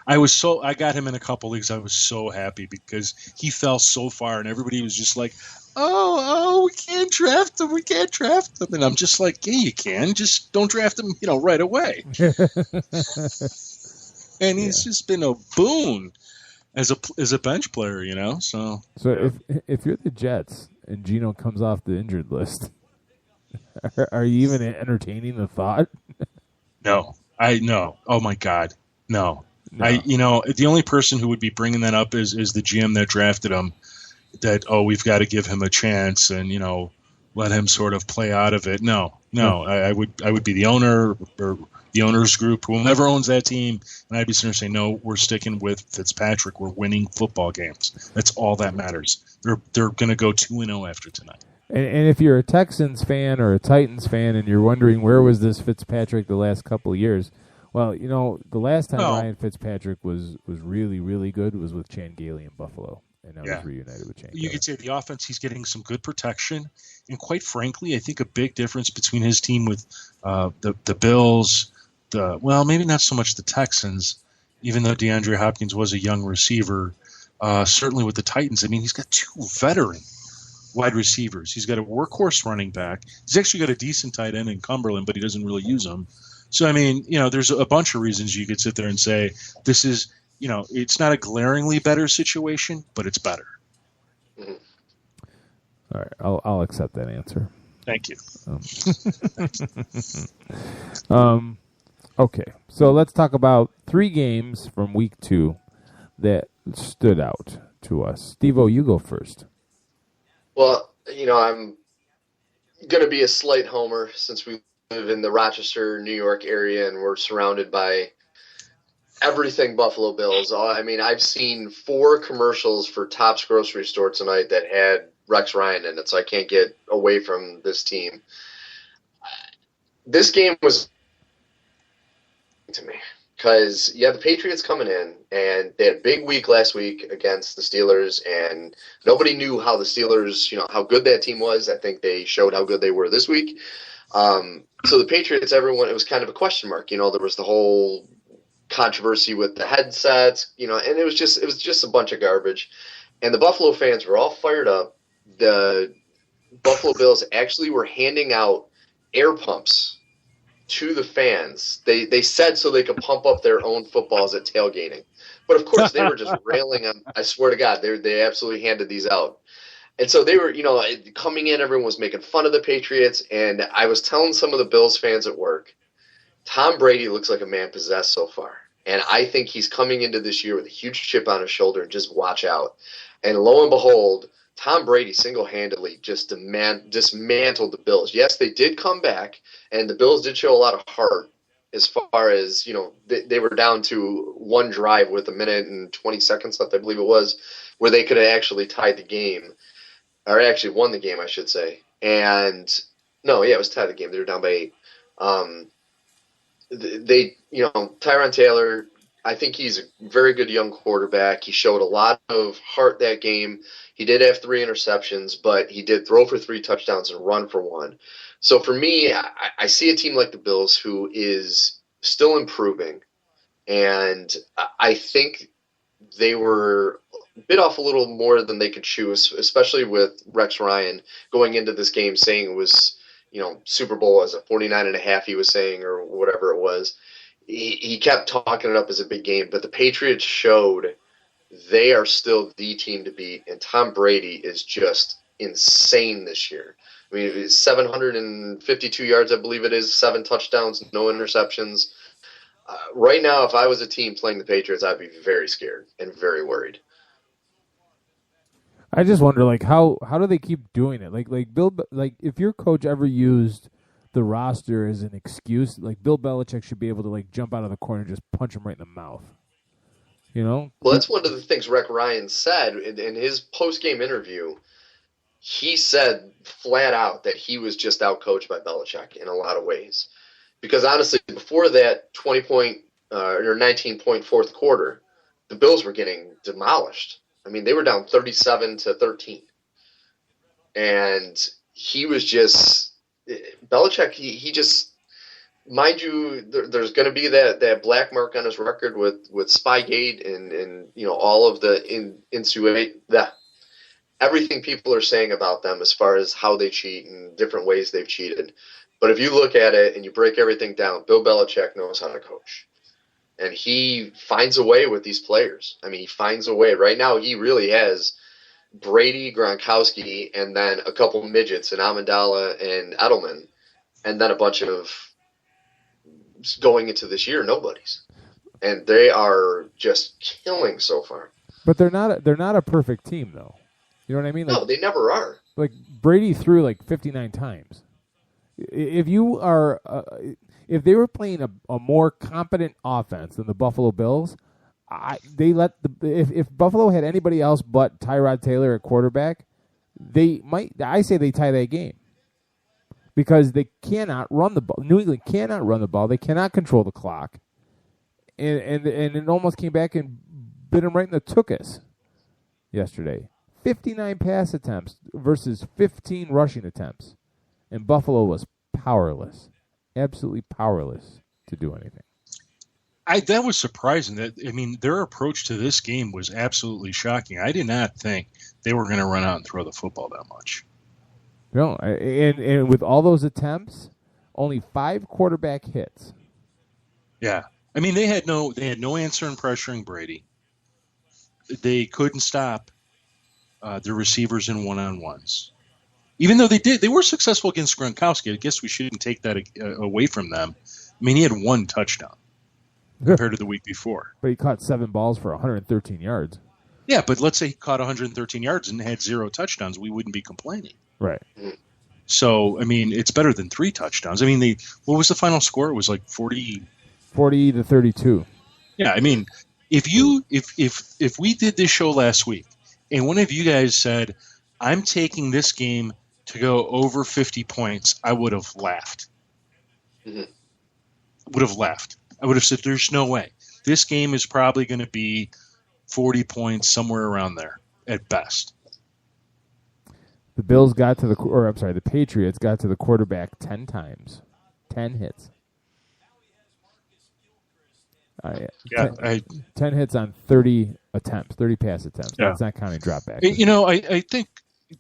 I got him in a couple leagues. I was so happy because he fell so far, and everybody was just like, "Oh, we can't draft him. We can't draft him." And I'm just like, "Yeah, you can. Just don't draft him, right away." And he's just been a boon as a bench player, So if you're the Jets and Geno comes off the injured list, are you even entertaining the thought? no. Oh my God, no. No. The only person who would be bringing that up is the GM that drafted him. That we've got to give him a chance and let him sort of play out of it. No. I would be the owner or the owners group, whoever owns that team, and I'd be sitting there saying, no, we're sticking with Fitzpatrick. We're winning football games. That's all that matters. They're going to go 2-0 after tonight. And if you're a Texans fan or a Titans fan and you're wondering where was this Fitzpatrick the last couple of years, well, the last time Ryan Fitzpatrick was really, really good was with Chan Gailey in Buffalo, and I was reunited with Chan Gailey. You could say the offense, he's getting some good protection, and quite frankly, I think a big difference between his team with the Bills, maybe not so much the Texans, even though DeAndre Hopkins was a young receiver, certainly with the Titans. I mean, he's got two veteran wide receivers. He's got a workhorse running back. He's actually got a decent tight end in Cumberland, but he doesn't really use them. So, I mean, there's a bunch of reasons you could sit there and say this is, it's not a glaringly better situation, but it's better. Mm-hmm. All right, I'll accept that answer. Thank you. Okay, so let's talk about 3 games from week 2 that stood out to us. Steve-O, you go first. Well, I'm going to be a slight homer since we live in the Rochester, New York area, and we're surrounded by everything Buffalo Bills. I mean, I've seen 4 commercials for Tops Grocery Store tonight that had Rex Ryan in it, so I can't get away from this team. This game was to me because the Patriots coming in, and they had a big week last week against the Steelers, and nobody knew how the Steelers, how good that team was. I think they showed how good they were this week. So the Patriots, everyone, it was kind of a question mark. There was the whole controversy with the headsets, and it was just a bunch of garbage. And the Buffalo fans were all fired up. The Buffalo Bills actually were handing out air pumps to the fans. They said so they could pump up their own footballs at tailgating. But of course they were just railing on, I swear to God, they absolutely handed these out. And so they were, coming in, everyone was making fun of the Patriots, and I was telling some of the Bills fans at work, Tom Brady looks like a man possessed so far. And I think he's coming into this year with a huge chip on his shoulder, and just watch out. And lo and behold, Tom Brady single-handedly just dismantled the Bills. Yes, they did come back, and the Bills did show a lot of heart as far as, they were down to one drive with 1 minute and 20 seconds left, I believe it was, where they could have actually tied the game, or actually won the game, I should say. And, it was tied the game. They were down by 8. Tyron Taylor I think he's a very good young quarterback. He showed a lot of heart that game. He did have 3 interceptions, but he did throw for 3 touchdowns and run for 1. So for me, I see a team like the Bills who is still improving, and I think they were bit off a little more than they could chew, especially with Rex Ryan going into this game saying it was, Super Bowl as a 49.5 he was saying, or whatever it was. He kept talking it up as a big game, but the Patriots showed they are still the team to beat, and Tom Brady is just insane this year. I mean, it's 752 yards, I believe it is, 7 touchdowns, no interceptions. Right now, if I was a team playing the Patriots, I'd be very scared and very worried. I just wonder, how do they keep doing it? If your coach ever used the roster as an excuse, Bill Belichick should be able to jump out of the corner and just punch him right in the mouth. Well, that's one of the things Rex Ryan said in his post-game interview. He said flat out that he was just out-coached by Belichick in a lot of ways. Because honestly, before that 20-point or 19-point fourth quarter, the Bills were getting demolished. I mean, they were down 37-13. And he was just – Belichick, he just – mind you, there's going to be that black mark on his record with Spygate and all of the everything people are saying about them as far as how they cheat and different ways they've cheated. But if you look at it and you break everything down, Bill Belichick knows how to coach. And he finds a way with these players. I mean, he finds a way. Right now, he really has Brady, Gronkowski, and then a couple midgets in Amendola and Edelman, and then a bunch of going into this year nobodies. And they are just killing so far. But they're not a perfect team, though. You know what I mean? No, they never are. Brady threw 59 times. If they were playing a more competent offense than the Buffalo Bills, if Buffalo had anybody else but Tyrod Taylor at quarterback, they tie that game because they cannot run the ball. New England cannot run the ball. They cannot control the clock, and it almost came back and bit them right in the tuchus yesterday. 59 pass attempts versus 15 rushing attempts. And Buffalo was powerless, absolutely powerless to do anything. That was surprising. Their approach to this game was absolutely shocking. I did not think they were going to run out and throw the football that much. No, and with all those attempts, only 5 quarterback hits. Yeah, they had no answer in pressuring Brady. They couldn't stop the receivers in one-on-ones. Even though they were successful against Gronkowski, I guess we shouldn't take that away from them. He had 1 touchdown compared to the week before. But he caught 7 balls for 113 yards. Yeah, but let's say he caught 113 yards and had 0 touchdowns, we wouldn't be complaining. Right. So, it's better than 3 touchdowns. What was the final score? It was 40 to 32. Yeah, if we did this show last week and one of you guys said, I'm taking this game to go over 50 points, I would have laughed. Mm-hmm. I would have said, there's no way. This game is probably going to be 40 points, somewhere around there, at best. The Patriots got to the quarterback 10 times. 10 hits. 10 hits on 30 attempts, 30 pass attempts. Yeah. That's not counting dropbacks. I think,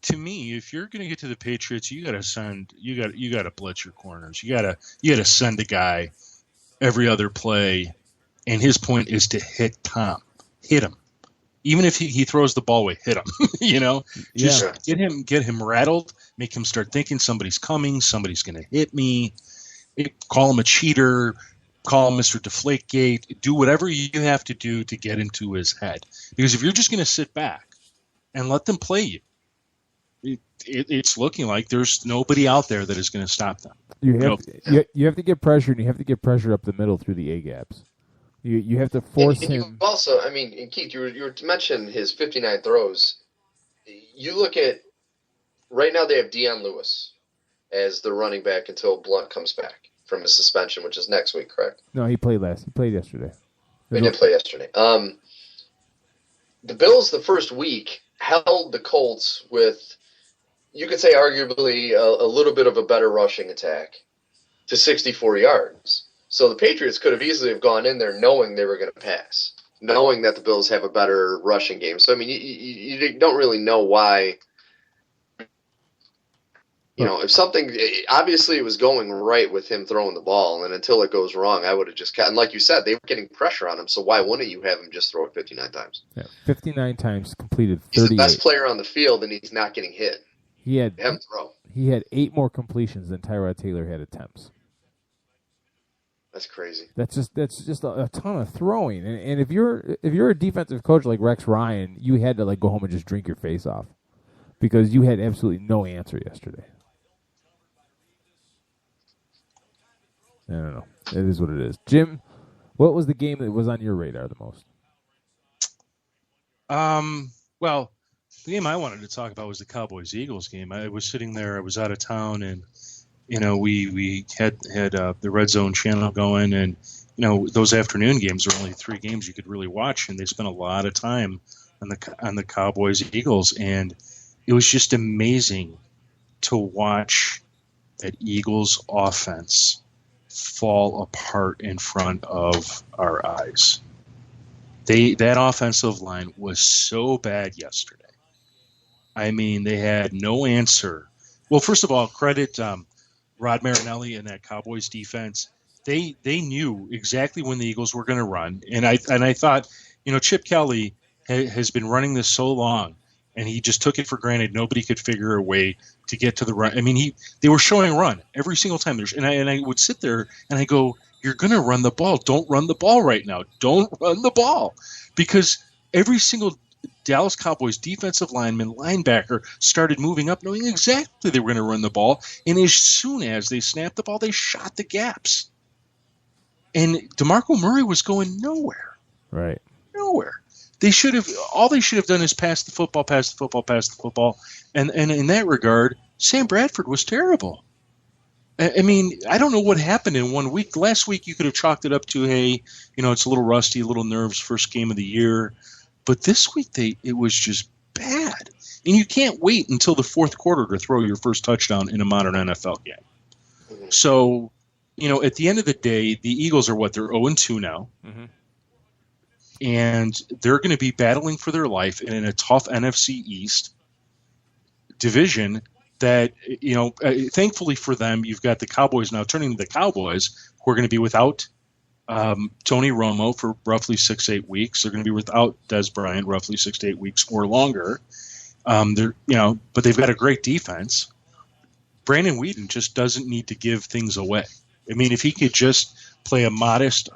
to me, if you're going to get to the Patriots, you got to blitz your corners. You got to send a guy every other play, and his point is to hit Tom, hit him. Even if he throws the ball away, hit him. Just get him rattled, make him start thinking somebody's coming, somebody's going to hit me. Call him a cheater. Call him Mr. Deflategate. Do whatever you have to do to get into his head. Because if you're just going to sit back and let them play you, it's looking like there's nobody out there that is going to stop them. You have to get pressure, and you have to get pressure up the middle through the A gaps. You have to force him. You also, Keith, you mentioned his 59 throws. You look at right now they have Deion Lewis as the running back until Blunt comes back from his suspension, which is next week, correct? No, he played yesterday. They did play yesterday. The Bills, the first week, held the Colts with, you could say, arguably a little bit of a better rushing attack to 64 yards. So the Patriots could have easily have gone in there knowing they were going to pass, knowing that the Bills have a better rushing game. So, I mean, you don't really know why. You know, if something, obviously it was going right with him throwing the ball, and until it goes wrong, I would have just, and like you said, they were getting pressure on him, so why wouldn't you have him just throw it 59 times? Yeah, 59 times, completed 38. He's the best player on the field, and he's not getting hit. He had Have him throw. He had 8 more completions than Tyrod Taylor had attempts. That's crazy. That's just a ton of throwing, and if you're a defensive coach like Rex Ryan, you had to go home and just drink your face off because you had absolutely no answer yesterday. I don't know. It is what it is. Jim, what was the game that was on your radar the most? Well, the game I wanted to talk about was the Cowboys-Eagles game. I was sitting there. I was out of town, and we had the Red Zone channel going, and those afternoon games are only 3 games you could really watch, and they spent a lot of time on the Cowboys-Eagles, and it was just amazing to watch that Eagles offense fall apart in front of our eyes. That offensive line was so bad yesterday. I mean, they had no answer. Well, first of all, credit Rod Marinelli and that Cowboys defense. They knew exactly when the Eagles were going to run, and I thought, Chip Kelly has been running this so long, and he just took it for granted. Nobody could figure a way to get to the run. I mean, they were showing run every single time. And I would sit there and I go, "You're going to run the ball. Don't run the ball right now. Don't run the ball," because every single Dallas Cowboys defensive lineman, linebacker started moving up, knowing exactly they were going to run the ball. And as soon as they snapped the ball, they shot the gaps. And DeMarco Murray was going nowhere. Right. Nowhere. They should have done is pass the football. And in that regard, Sam Bradford was terrible. I mean, I don't know what happened in 1 week. Last week you could have chalked it up to, hey, it's a little rusty, a little nerves, first game of the year. But this week it was just bad. And you can't wait until the fourth quarter to throw your first touchdown in a modern NFL game. So, at the end of the day, the Eagles are they're 0-2 now. Mm-hmm. And they're going to be battling for their life in a tough NFC East division that, thankfully for them, you've got the Cowboys now turning to the Cowboys, who are going to be without Tony Romo for roughly 6-8 weeks. They're going to be without Des Bryant roughly 6 to 8 weeks or longer. But they've got a great defense. Brandon Whedon just doesn't need to give things away. I mean, if he could just play a modest,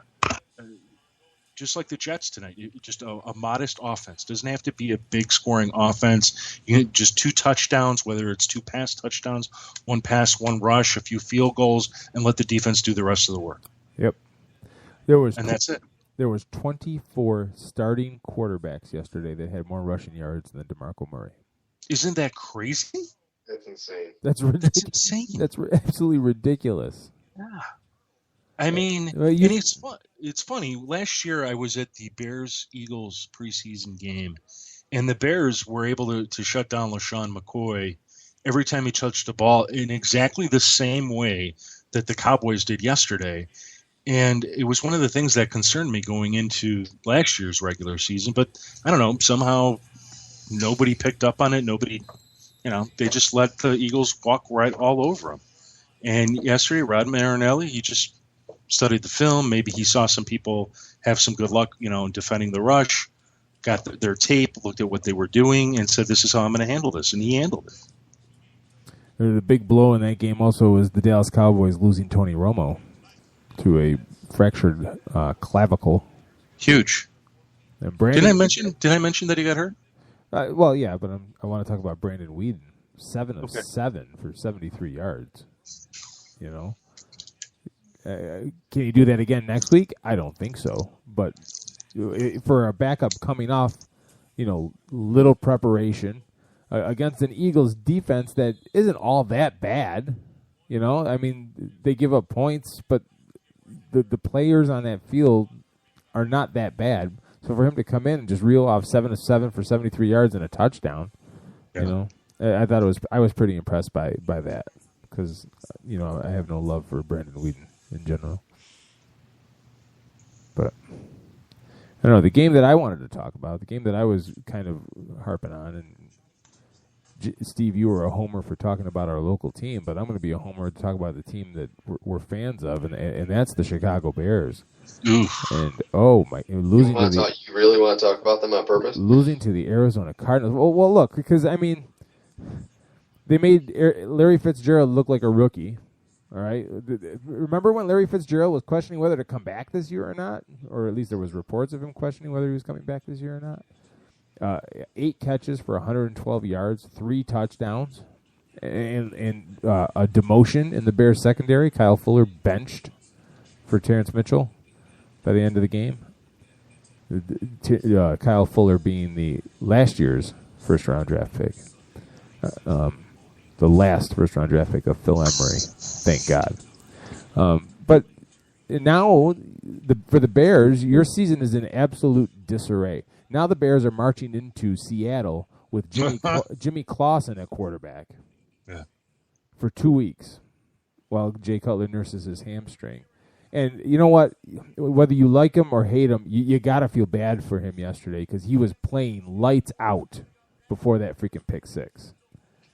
just like the Jets tonight, just a modest offense. Doesn't have to be a big scoring offense. You get just 2 touchdowns, whether it's 2 pass touchdowns, 1 pass, 1 rush, a few field goals, and let the defense do the rest of the work. Yep. That's it. There was 24 starting quarterbacks yesterday that had more rushing yards than DeMarco Murray. Isn't that crazy? That's insane. That's ridiculous. That's insane. That's absolutely ridiculous. Yeah. I mean, it's funny. Last year I was at the Bears-Eagles preseason game, and the Bears were able to shut down LaShawn McCoy every time he touched the ball in exactly the same way that the Cowboys did yesterday. And it was one of the things that concerned me going into last year's regular season. But I don't know, somehow nobody picked up on it. Nobody, they just let the Eagles walk right all over them. And yesterday, Rod Marinelli, he just studied the film. Maybe he saw some people have some good luck, in defending the rush, got their tape, looked at what they were doing, and said, this is how I'm going to handle this. And he handled it. The big blow in that game also was the Dallas Cowboys losing Tony Romo to a fractured clavicle. Huge. And Brandon, Did I mention that he got hurt? Well, yeah, but I want to talk about Brandon Whedon. 7 of 7 for 73 yards. Can you do that again next week? I don't think so. But for a backup coming off, little preparation against an Eagles defense that isn't all that bad. I mean, they give up points, but the players on that field are not that bad. So for him to come in and just reel off 7 of 7 for 73 yards and a touchdown, I thought I was pretty impressed by that because I have no love for Brandon Whedon in general. But I don't know, the game that I wanted to talk about, the game that I was kind of harping on, and Steve, you were a homer for talking about our local team, but I'm going to be a homer to talk about the team that we're fans of, and that's the Chicago Bears. Oof. And losing you really want to talk about them on purpose? Losing to the Arizona Cardinals. Well, look, because they made Larry Fitzgerald look like a rookie. All right. Remember when Larry Fitzgerald was questioning whether to come back this year or not, or at least there was reports of him questioning whether he was coming back this year or not. 8 catches for 112 yards, 3 touchdowns, and a demotion in the Bears secondary. Kyle Fuller benched for Terrence Mitchell by the end of the game. Kyle Fuller being the last year's first-round draft pick. The last first-round draft pick of Phil Emery. Thank God. But now, for the Bears, your season is in absolute disarray. Now the Bears are marching into Seattle with Jimmy Clausen at quarterback for 2 weeks while Jay Cutler nurses his hamstring. And you know what? Whether you like him or hate him, you got to feel bad for him yesterday because he was playing lights out before that freaking pick six.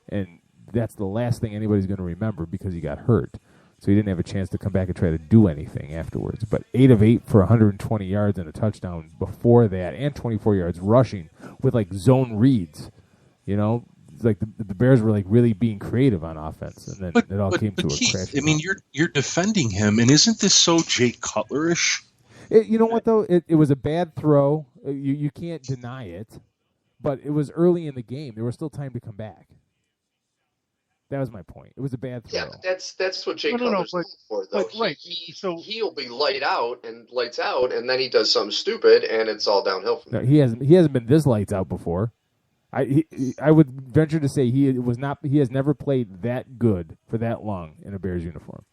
And that's the last thing anybody's going to remember because he got hurt. So he didn't have a chance to come back and try to do anything afterwards. But 8 of 8 for 120 yards and a touchdown before that, and 24 yards rushing with like zone reads. It's like the Bears were like really being creative on offense, and then it all came to a crash. I mean, you're defending him, and isn't this so Jay Cutler-ish? You know what though? It was a bad throw. You can't deny it, but it was early in the game. There was still time to come back. That was my point. It was a bad throw. Yeah, that's what Jay Cutler's looking for, though. Right. He'll be lights out, and then he does something stupid, and it's all downhill from there. No, he hasn't been this lights out before. I would venture to say he has never played that good for that long in a Bears uniform.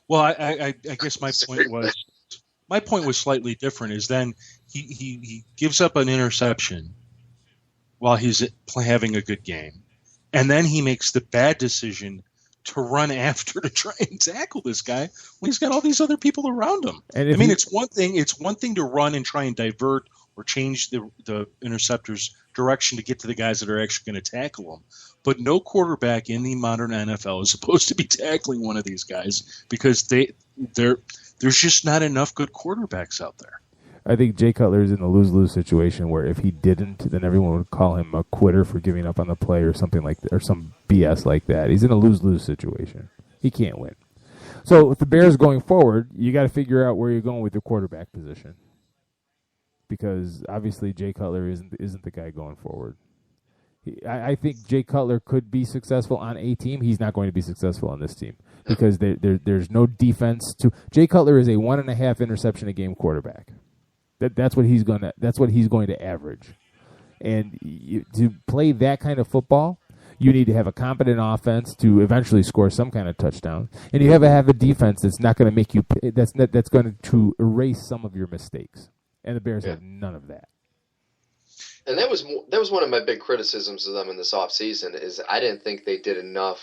Well, I guess my point was slightly different. Is then he gives up an interception while he's having a good game. And then he makes the bad decision to run after to try and tackle this guy when he's got all these other people around him. It's one thing to run and try and divert or change the interceptor's direction to get to the guys that are actually going to tackle him. But no quarterback in the modern NFL is supposed to be tackling one of these guys because there's just not enough good quarterbacks out there. I think Jay Cutler is in a lose-lose situation where if he didn't, then everyone would call him a quitter for giving up on the play or something like that, or some BS like that. He's in a lose-lose situation. He can't win. So with the Bears going forward, you got to figure out where you're going with your quarterback position because obviously Jay Cutler isn't the guy going forward. I think Jay Cutler could be successful on a team. He's not going to be successful on this team because there's no defense to. Jay Cutler is a 1.5 interception a game quarterback. That's what he's going to average, and to play that kind of football, you need to have a competent offense to eventually score some kind of touchdown, and you have a defense that's not going to make you that's going to erase some of your mistakes, and the Bears have none of that. And that was one of my big criticisms of them in this offseason is I didn't think they did enough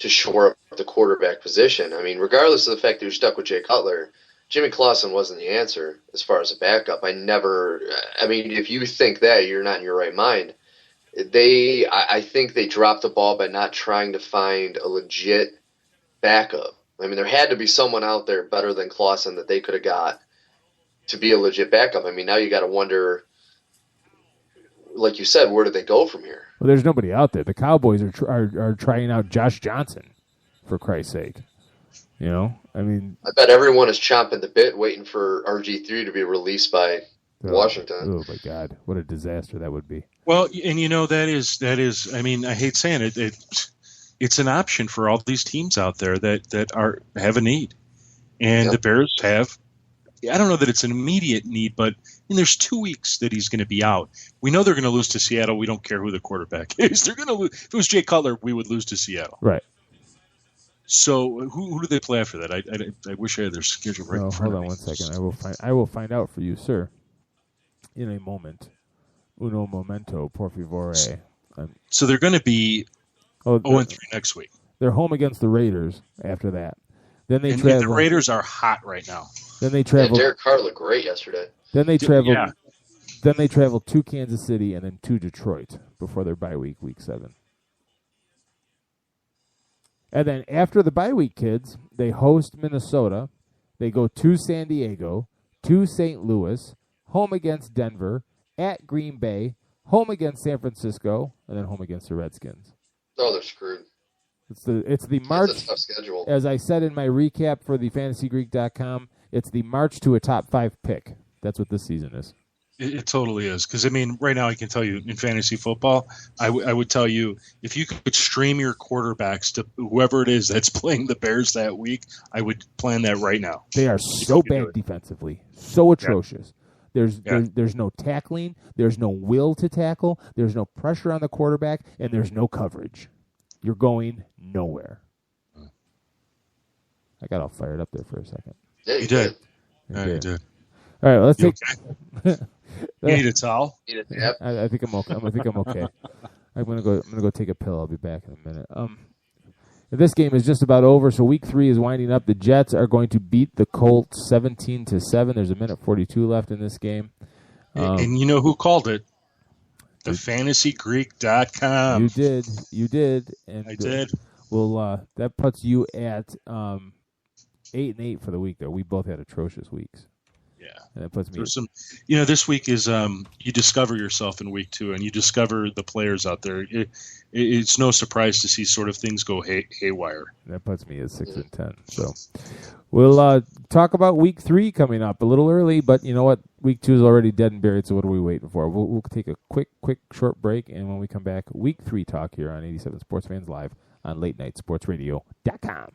to shore up the quarterback position. I mean, regardless of the fact that you're stuck with Jay Cutler, Jimmy Clausen wasn't the answer as far as a backup. I mean, if you think that, you're not in your right mind. I think they dropped the ball by not trying to find a legit backup. I mean, there had to be someone out there better than Clausen that they could have got to be a legit backup. I mean, now you got to wonder, like you said, where do they go from here? Well, there's nobody out there. The Cowboys are trying out Josh Johnson, for Christ's sake. I mean, I bet everyone is chomping the bit, waiting for RG3 to be released by Washington. Oh my God, what a disaster that would be! Well, and that is. I mean, I hate saying it. It's an option for all these teams out there that have a need, and the Bears have. I don't know that it's an immediate need, but there's 2 weeks that he's going to be out. We know they're going to lose to Seattle. We don't care who the quarterback is. They're going to lose. If it was Jay Cutler, we would lose to Seattle. Right. So who do they play after that? I wish I had their schedule right in front hold of on me. 1 second. I will find out for you, sir, in a moment. Uno momento, por favore. So they're going to be 0-3 next week. They're home against the Raiders after that. Then they And travel. the Raiders are hot right now. Then they travel. Derek Carr looked great yesterday. Then they travel. Yeah. Then they travel to Kansas City and then to Detroit before their bye week, week 7. And then after the bye week, kids, they host Minnesota. They go to San Diego, to St. Louis, home against Denver, at Green Bay, home against San Francisco, and then home against the Redskins. Oh, they're screwed. It's the March. It's a tough schedule. As I said in my recap for the FantasyGreek.com, it's the march to a top 5 pick. That's what this season is. It totally is. Because, I mean, right now I can tell you in fantasy football, I would tell you if you could stream your quarterbacks to whoever it is that's playing the Bears that week, I would plan that right now. They are so bad defensively. So atrocious. There's no tackling. There's no will to tackle. There's no pressure on the quarterback. And there's no coverage. You're going nowhere. I got all fired up there for a second. Yeah, You did. Yeah, you did. All right, well, let's You take. okay? You need a towel? I think I'm okay. I think I'm okay. I'm gonna go take a pill. I'll be back in a minute. This game is just about over, so week 3 is winding up. The Jets are going to beat the Colts 17-7. There's a minute 42 left in this game. And you know who called it? The FantasyGreek.com. You did, and I did. Well, that puts you at 8-8 for the week. Though we both had atrocious weeks. Yeah, and that puts me. There's some, this week is you discover yourself in week 2, and you discover the players out there. It's no surprise to see sort of things go haywire. That puts me at 6-10. So we'll talk about week 3 coming up a little early, but you know what? Week 2 is already dead and buried. So what are we waiting for? We'll take a quick short break, and when we come back, week 3 talk here on 87 Sports Fans Live on LateNightSportsRadio.com.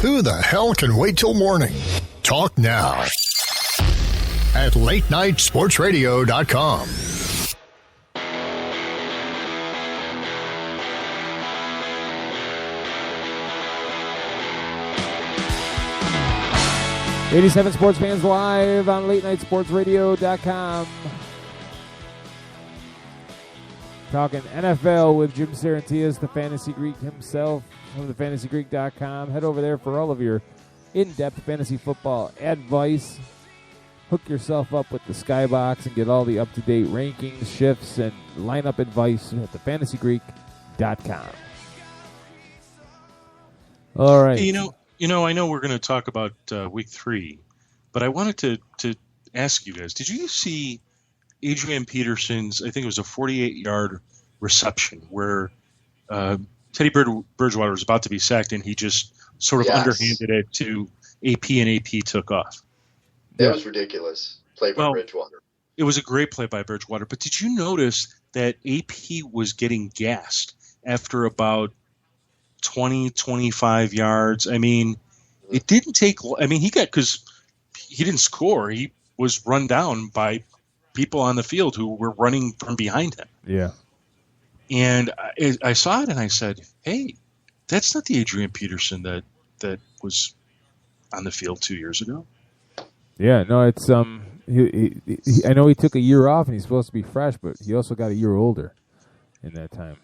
Who the hell can wait till morning? Talk now at latenightsportsradio.com. '87 Sports Fans live on latenightsportsradio.com. Talking NFL with Jim Sarantias, the Fantasy Greek himself from thefantasygreek.com. Head over there for all of your in-depth fantasy football advice. Hook yourself up with the Skybox and get all the up-to-date rankings, shifts, and lineup advice at thefantasygreek.com. All right. Hey, I know we're going to talk about week 3, but I wanted to ask you guys, did you see Adrian Peterson's, I think it was a 48-yard reception where Teddy Bridgewater was about to be sacked, and he just sort of underhanded it to AP, and AP took off. That was ridiculous. Play by Bridgewater. It was a great play by Bridgewater, but did you notice that AP was getting gassed after about 20, 25 yards? I mean, it didn't take – I mean, because he didn't score. He was run down by people on the field who were running from behind him. Yeah. And I saw it, and I said, hey, that's not the Adrian Peterson that was on the field 2 years ago. Yeah, no, it's I know he took a year off, and he's supposed to be fresh, but he also got a year older in that time.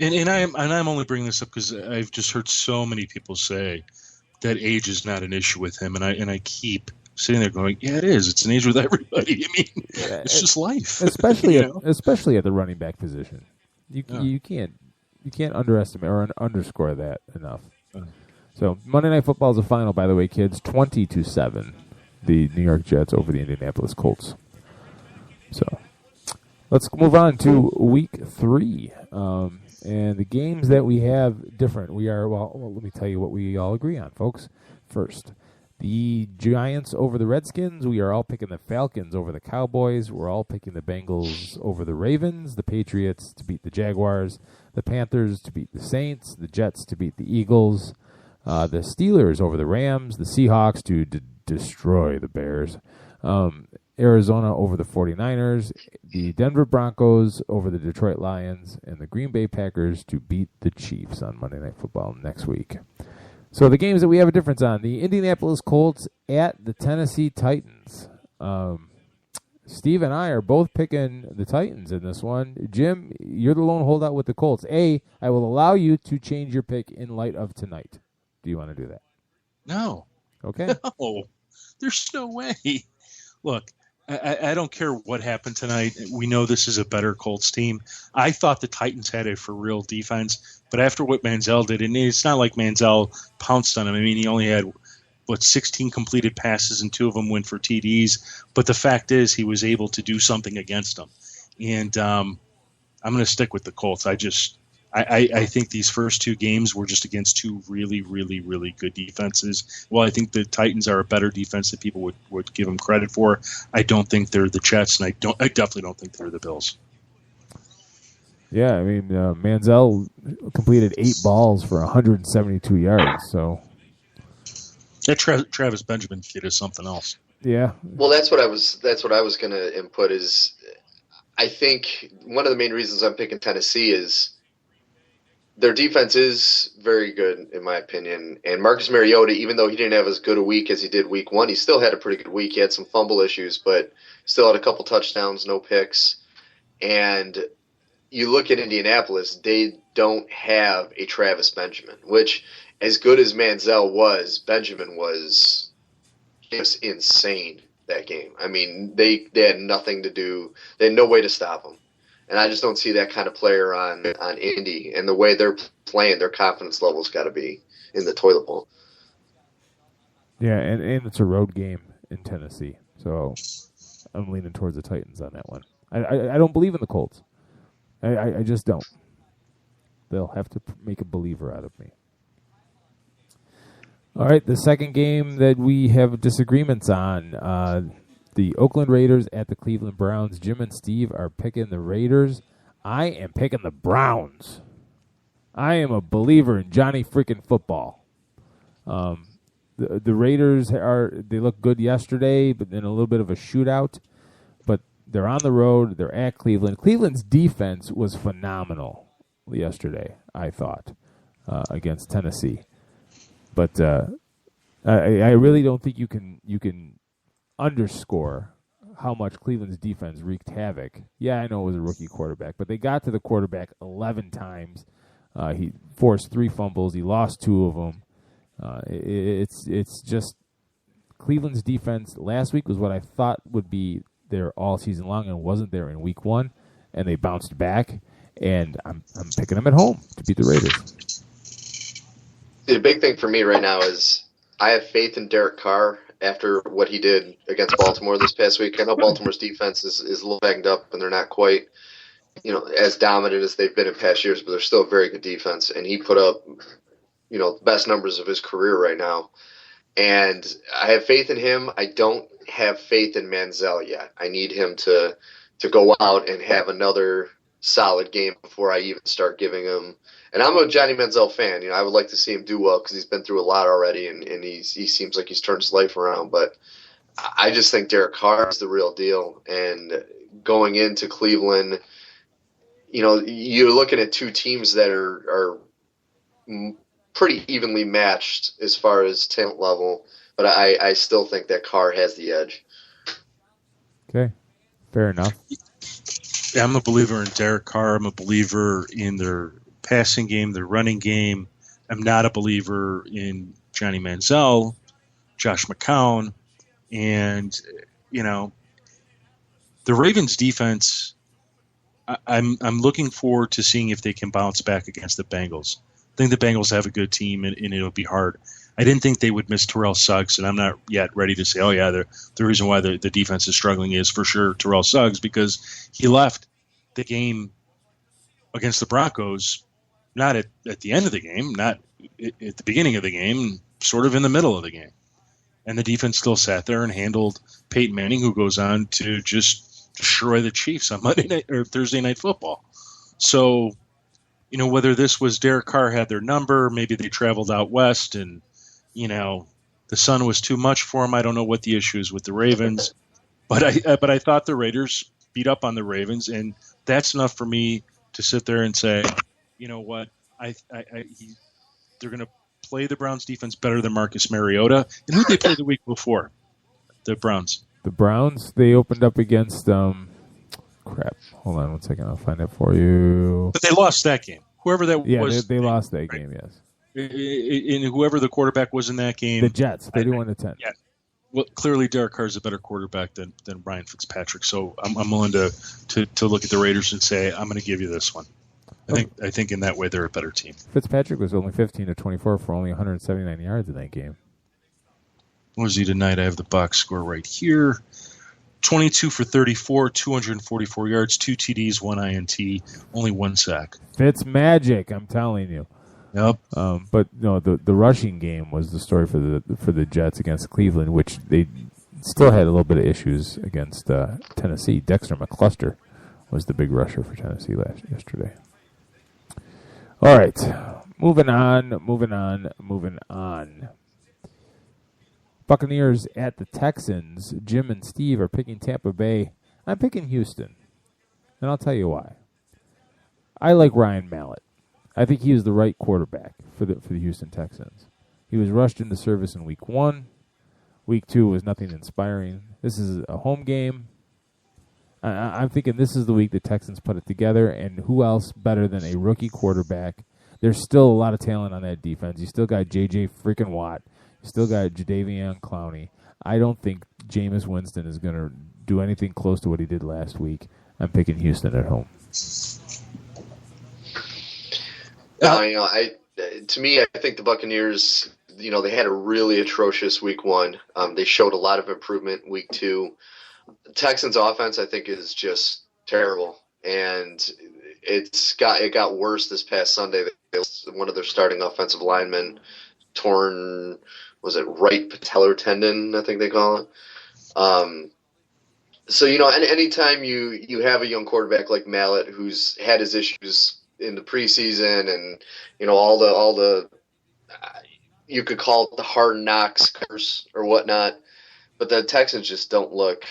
And I'm only bringing this up because I've just heard so many people say that age is not an issue with him, and I keep sitting there going, yeah, it is. It's an age with everybody. I mean, it's just life. Especially especially at the running back position. You can't underestimate or underscore that enough. So Monday Night Football is the final, by the way, kids. 20-7, the New York Jets over the Indianapolis Colts. So let's move on to week 3. And the games that we have different. We are, let me tell you what we all agree on, folks. First, the Giants over the Redskins. We are all picking the Falcons over the Cowboys. We're all picking the Bengals over the Ravens, the Patriots to beat the Jaguars, the Panthers to beat the Saints, the Jets to beat the Eagles, the Steelers over the Rams, the Seahawks to destroy the Bears, Arizona over the 49ers, the Denver Broncos over the Detroit Lions, and the Green Bay Packers to beat the Chiefs on Monday Night Football next week. So the games that we have a difference on, the Indianapolis Colts at the Tennessee Titans. Steve and I are both picking the Titans in this one. Jim, you're the lone holdout with the Colts. I will allow you to change your pick in light of tonight. Do you want to do that? No. Okay. No. There's no way. Look, I don't care what happened tonight. We know this is a better Colts team. I thought the Titans had a for real defense, but after what Manziel did, and it's not like Manziel pounced on him. I mean, he only had, 16 completed passes, and 2 of them went for TDs. But the fact is he was able to do something against them. And I'm going to stick with the Colts. I think these first 2 games were just against 2 really, really, really good defenses. Well, I think the Titans are a better defense than people would give them credit for. I don't think they're the Jets, and I definitely don't think they're the Bills. Yeah, I mean, Manziel completed 8 balls for 172 yards. So that Travis Benjamin kid is something else. Yeah. Well, that's what I was going to input. Is I think one of the main reasons I'm picking Tennessee is their defense is very good, in my opinion. And Marcus Mariota, even though he didn't have as good a week as he did week 1, he still had a pretty good week. He had some fumble issues, but still had a couple touchdowns, no picks. And you look at Indianapolis, they don't have a Travis Benjamin, which, as good as Manziel was, Benjamin was just insane that game. I mean, they had nothing to do. They had no way to stop him. And I just don't see that kind of player on Indy. And the way they're playing, their confidence level's got to be in the toilet bowl. Yeah, and it's a road game in Tennessee. So I'm leaning towards the Titans on that one. I don't believe in the Colts. I just don't. They'll have to make a believer out of me. All right, the second game that we have disagreements on, the Oakland Raiders at the Cleveland Browns. Jim and Steve are picking the Raiders. I am picking the Browns. I am a believer in Johnny freaking football. the Raiders they look good yesterday, but then a little bit of a shootout. But they're on the road. They're at Cleveland. Cleveland's defense was phenomenal yesterday, I thought, against Tennessee. But I really don't think you can underscore how much Cleveland's defense wreaked havoc. Yeah, I know it was a rookie quarterback, but they got to the quarterback 11 times. He forced 3 fumbles. He lost 2 of them. It's just Cleveland's defense last week was what I thought would be there all season long and wasn't there in week 1, and they bounced back, and I'm picking them at home to beat the Raiders. The big thing for me right now is I have faith in Derek Carr after what he did against Baltimore this past week. I know Baltimore's defense is a little banged up, and they're not quite as dominant as they've been in past years, but they're still a very good defense, and he put up the best numbers of his career right now. And I have faith in him. I don't have faith in Manziel yet. I need him to go out and have another solid game before I even start giving him. And I'm a Johnny Manziel fan. I would like to see him do well because he's been through a lot already, and he seems like he's turned his life around. But I just think Derek Carr is the real deal. And going into Cleveland, you're looking at 2 teams that are pretty evenly matched as far as talent level, but I still think that Carr has the edge. Okay, fair enough. Yeah, I'm a believer in Derek Carr. I'm a believer in their passing game, their running game. I'm not a believer in Johnny Manziel, Josh McCown, and the Ravens defense. I'm looking forward to seeing if they can bounce back against the Bengals. I think the Bengals have a good team, and it'll be hard. I didn't think they would miss Terrell Suggs, and I'm not yet ready to say, the reason why the defense is struggling is for sure Terrell Suggs, because he left the game against the Broncos not at the end of the game, not at the beginning of the game, sort of in the middle of the game. And the defense still sat there and handled Peyton Manning, who goes on to just destroy the Chiefs on Monday night or Thursday Night Football. So, whether this was Derek Carr had their number, maybe they traveled out west and, the sun was too much for him. I don't know what the issue is with the Ravens, but I thought the Raiders beat up on the Ravens, and that's enough for me to sit there and say, you know what, they're going to play the Browns defense better than Marcus Mariota. And who did they play the week before? The Browns. The Browns, they opened up against crap. Hold on one second. I'll find it for you. But they lost that game. Whoever that was. Yeah, they lost that game, yes. And whoever the quarterback was in that game. The Jets, 31-10. Yeah. Well, clearly Derek Carr is a better quarterback than Ryan Fitzpatrick. So I'm willing to look at the Raiders and say, I'm going to give you this one. I think in that way they're a better team. Fitzpatrick was only 15-24 for only 179 yards in that game. What was he tonight? I have the box score right here. 22 for 34, 244 yards, 2 TDs, 1 INT, only 1 sack. Fitz magic, I'm telling you. Yep. But no, the rushing game was the story for the Jets against Cleveland, which they still had a little bit of issues against Tennessee. Dexter McCluster was the big rusher for Tennessee yesterday. All right, moving on. Buccaneers at the Texans. Jim and Steve are picking Tampa Bay. I'm picking Houston, and I'll tell you why. I like Ryan Mallett. I think he is the right quarterback for the Houston Texans. He was rushed into service in Week 1. Week 2 was nothing inspiring. This is a home game. I'm thinking this is the week the Texans put it together, and who else better than a rookie quarterback? There's still a lot of talent on that defense. You still got J.J. freaking Watt. You still got Jadeveon Clowney. I don't think Jameis Winston is going to do anything close to what he did last week. I'm picking Houston at home. To me, I think the Buccaneers, they had a really atrocious Week 1. They showed a lot of improvement Week 2. The Texans' offense, I think, is just terrible, and it got worse this past Sunday. One of their starting offensive linemen torn, was it right patellar tendon? I think they call it. So anytime you have a young quarterback like Mallett, who's had his issues in the preseason, and all the you could call it the hard knocks curse or whatnot, but the Texans just don't look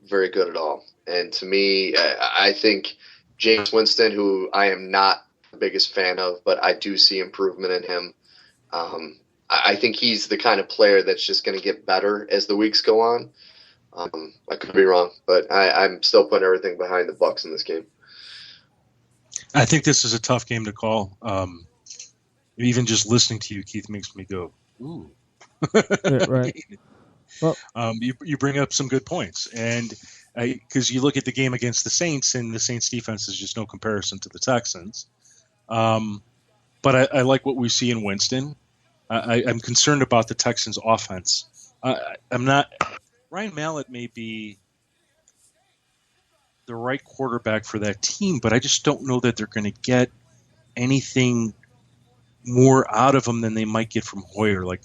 very good at all. And to me, I think James Winston, who I am not the biggest fan of, but I do see improvement in him. I think he's the kind of player that's just going to get better as the weeks go on. I could be wrong, but I'm still putting everything behind the Bucs in this game. I think this is a tough game to call. Even just listening to you, Keith, makes me go, ooh. Yeah, right. Well, you bring up some good points. And because you look at the game against the Saints, and the Saints defense is just no comparison to the Texans. But I like what we see in Winston. I'm concerned about the Texans' offense. I'm not. Ryan Mallett may be the right quarterback for that team, but I just don't know that they're going to get anything more out of him than they might get from Hoyer. Like,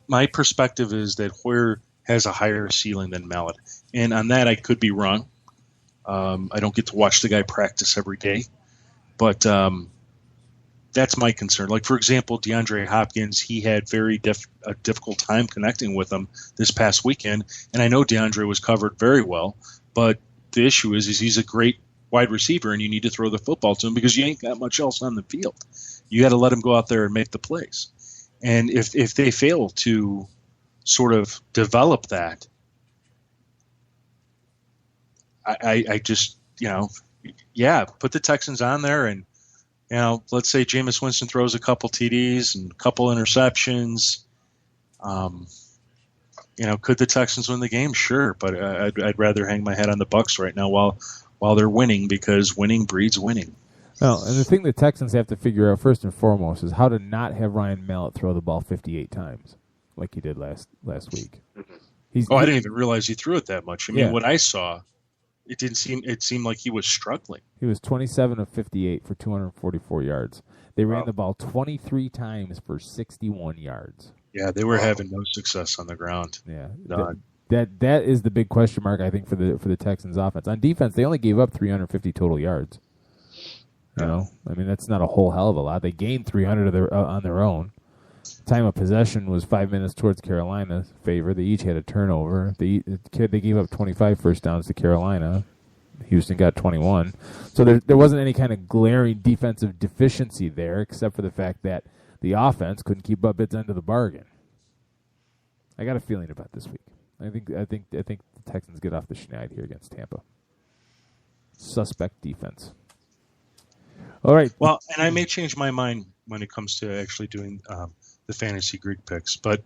my perspective is that Hoyer has a higher ceiling than Mallett, and on that I could be wrong. I don't get to watch the guy practice every day, but that's my concern. Like, for example, DeAndre Hopkins, he had a difficult time connecting with him this past weekend, and I know DeAndre was covered very well, but the issue is he's a great wide receiver, and you need to throw the football to him because you ain't got much else on the field. You got to let him go out there and make the plays. And if they fail to sort of develop that, I just, put the Texans on there, and let's say Jameis Winston throws a couple TDs and a couple interceptions. Could the Texans win the game? Sure, but I'd rather hang my head on the Bucs right now while they're winning, because winning breeds winning. Well, and the thing the Texans have to figure out first and foremost is how to not have Ryan Mallett throw the ball 58 times like he did last week. I didn't even realize he threw it that much. I mean, what I saw, it seemed like he was struggling. He was 27 of 58 for 244 yards. They ran the ball 23 times for 61 yards. Yeah, they were having no success on the ground. Yeah, that is the big question mark, I think, for the Texans offense. On defense, they only gave up 350 total yards. That's not a whole hell of a lot. They gained 300 on their own. Time of possession was 5 minutes towards Carolina's favor. They each had a turnover. They gave up 25 first downs to Carolina. Houston got 21. So there wasn't any kind of glaring defensive deficiency there, except for the fact that the offense couldn't keep up its end of the bargain. I got a feeling about this week. I think the Texans get off the schneid here against Tampa. Suspect defense. All right. Well, and I may change my mind when it comes to actually doing the fantasy Greek picks, but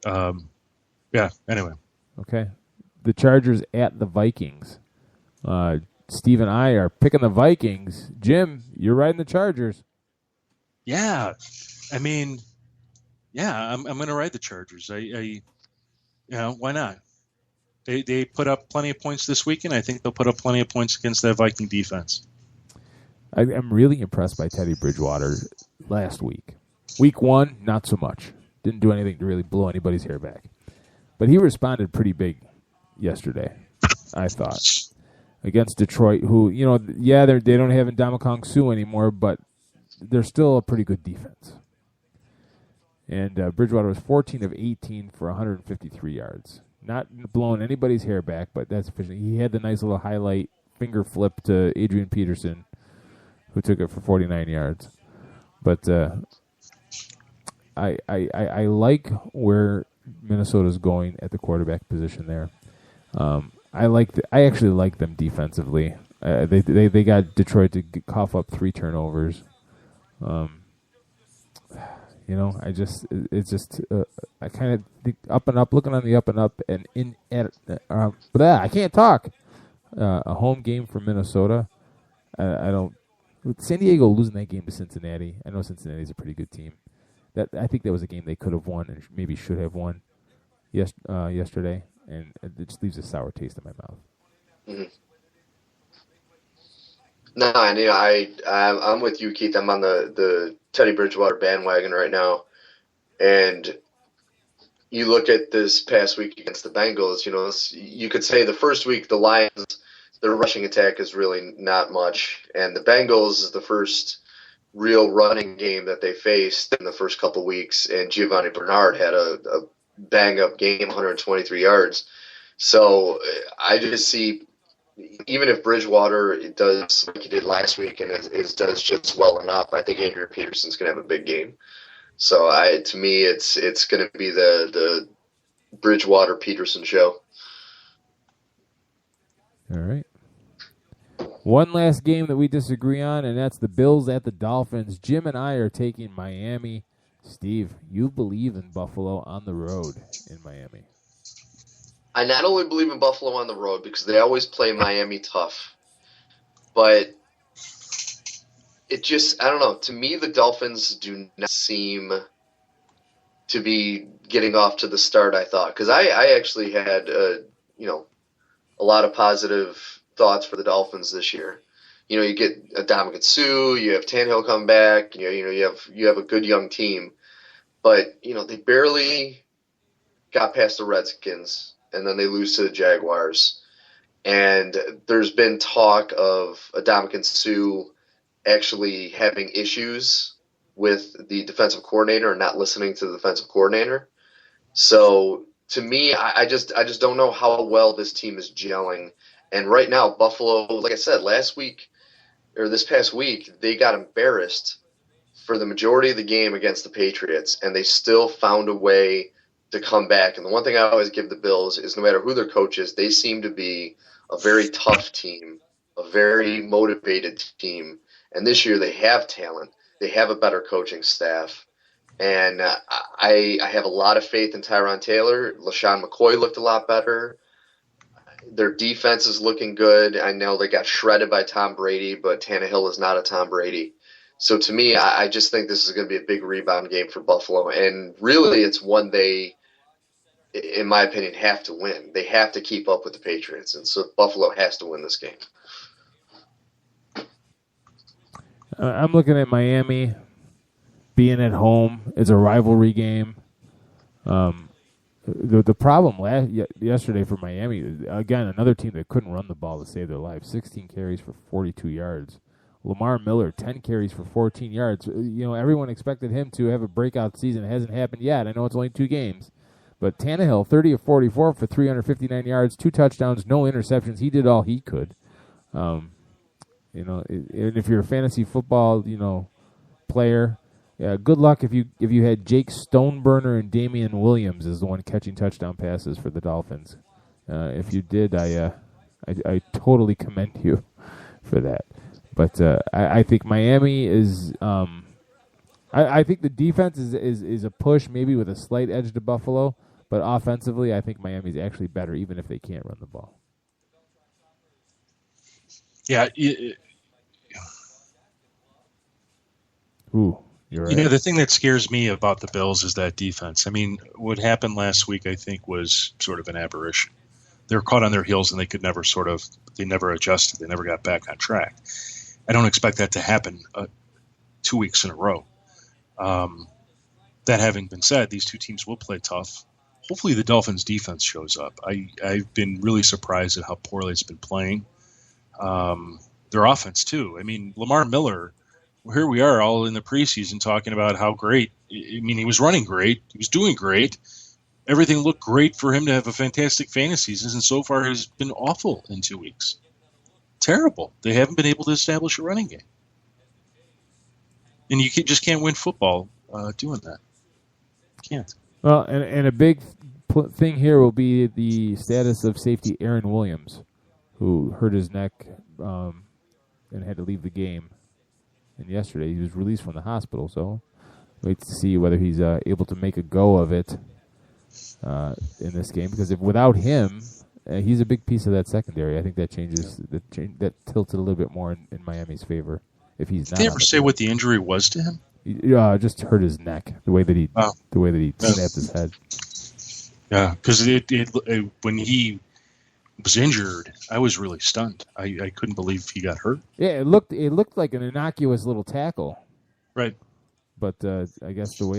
anyway. Okay. The Chargers at the Vikings. Steve and I are picking the Vikings. Jim, you're riding the Chargers. Yeah. I mean, I'm going to ride the Chargers. Why not? They put up plenty of points this weekend. I think they'll put up plenty of points against that Viking defense. I'm really impressed by Teddy Bridgewater last week. Week 1, not so much. Didn't do anything to really blow anybody's hair back. But he responded pretty big yesterday, I thought, against Detroit, who, they don't have Ndamukong Suh anymore, but they're still a pretty good defense. And Bridgewater was 14 of 18 for 153 yards. Not blowing anybody's hair back, but that's efficient. He had the nice little highlight finger flip to Adrian Peterson, who took it for 49 yards. But I like where Minnesota's going at the quarterback position there. I actually like them defensively. They got Detroit to cough up 3 turnovers. I kind of think up and up, looking on the up and up, and I can't talk. A home game for Minnesota. I don't. With San Diego losing that game to Cincinnati, I know Cincinnati's a pretty good team. I think that was a game they could have won and maybe should have won yesterday, and it just leaves a sour taste in my mouth. Mm-hmm. No, I'm with you, Keith. I'm on the Teddy Bridgewater bandwagon right now, and you look at this past week against the Bengals. You could say the first week the Lions, their rushing attack is really not much, and the Bengals is the first real running game that they faced in the first couple weeks, and Giovanni Bernard had a bang-up game, 123 yards. So I just see, even if Bridgewater does like he did last week and does just well enough, I think Adrian Peterson's going to have a big game. So to me, it's going to be the Bridgewater-Peterson show. All right. One last game that we disagree on, and that's the Bills at the Dolphins. Jim and I are taking Miami. Steve, you believe in Buffalo on the road in Miami. I not only believe in Buffalo on the road because they always play Miami tough, but it just, I don't know. To me, the Dolphins do not seem to be getting off to the start I thought. Because I actually had, a lot of positive thoughts for the Dolphins this year. You get Ndamukong Suh, you have Tannehill come back, you have a good young team. But, they barely got past the Redskins, and then they lose to the Jaguars. And there's been talk of Ndamukong Suh actually having issues with the defensive coordinator and not listening to the defensive coordinator. So to me, I just don't know how well this team is gelling. And right now, Buffalo, like I said, this past week, they got embarrassed for the majority of the game against the Patriots, and they still found a way to come back. And the one thing I always give the Bills is no matter who their coach is, they seem to be a very tough team, a very motivated team. And this year they have talent. They have a better coaching staff. And I have a lot of faith in Tyron Taylor. LaShawn McCoy looked a lot better. Their defense is looking good. I know they got shredded by Tom Brady, but Tannehill is not a Tom Brady. So to me, I just think this is going to be a big rebound game for Buffalo. And really, it's one they, in my opinion, have to win. They have to keep up with the Patriots. And so Buffalo has to win this game. I'm looking at Miami being at home. It's a rivalry game. The problem yesterday for Miami, again, another team that couldn't run the ball to save their life. 16 carries for 42 yards. Lamar Miller, 10 carries for 14 yards. Everyone expected him to have a breakout season. It hasn't happened yet. I know it's only 2 games. But Tannehill, 30 of 44 for 359 yards, 2 touchdowns, no interceptions. He did all he could. And if you're a fantasy football, player, good luck if you had Jake Stoneburner and Damian Williams as the one catching touchdown passes for the Dolphins. If you did, I totally commend you for that. But I think Miami is. I think the defense is a push, maybe with a slight edge to Buffalo. But offensively, I think Miami's actually better, even if they can't run the ball. Yeah. Ooh, you're right. The thing that scares me about the Bills is that defense. I mean, what happened last week, I think, was sort of an aberration. They were caught on their heels, and they could never they never adjusted. They never got back on track. I don't expect that to happen 2 weeks in a row. That having been said, these two teams will play tough. Hopefully the Dolphins' defense shows up. I've been really surprised at how poorly it's been playing. Their offense, too. I mean, Lamar Miller, here we are all in the preseason talking about how great. I mean, he was running great. He was doing great. Everything looked great for him to have a fantastic fantasy season, and so far has been awful in 2 weeks. Terrible. They haven't been able to establish a running game. And you just can't win football doing that. You can't. Well, and a big thing here will be the status of safety Aaron Williams, who hurt his neck and had to leave the game. And yesterday he was released from the hospital, so wait to see whether he's able to make a go of it in this game. Because without him, he's a big piece of that secondary. I think that that tilts it a little bit more in Miami's favor. If he's not. Did they ever say what the injury was to him? Just hurt his neck. The way that he snapped his head. Yeah, because when he was injured, I was really stunned. I couldn't believe he got hurt. Yeah, it looked like an innocuous little tackle. Right. But I guess the way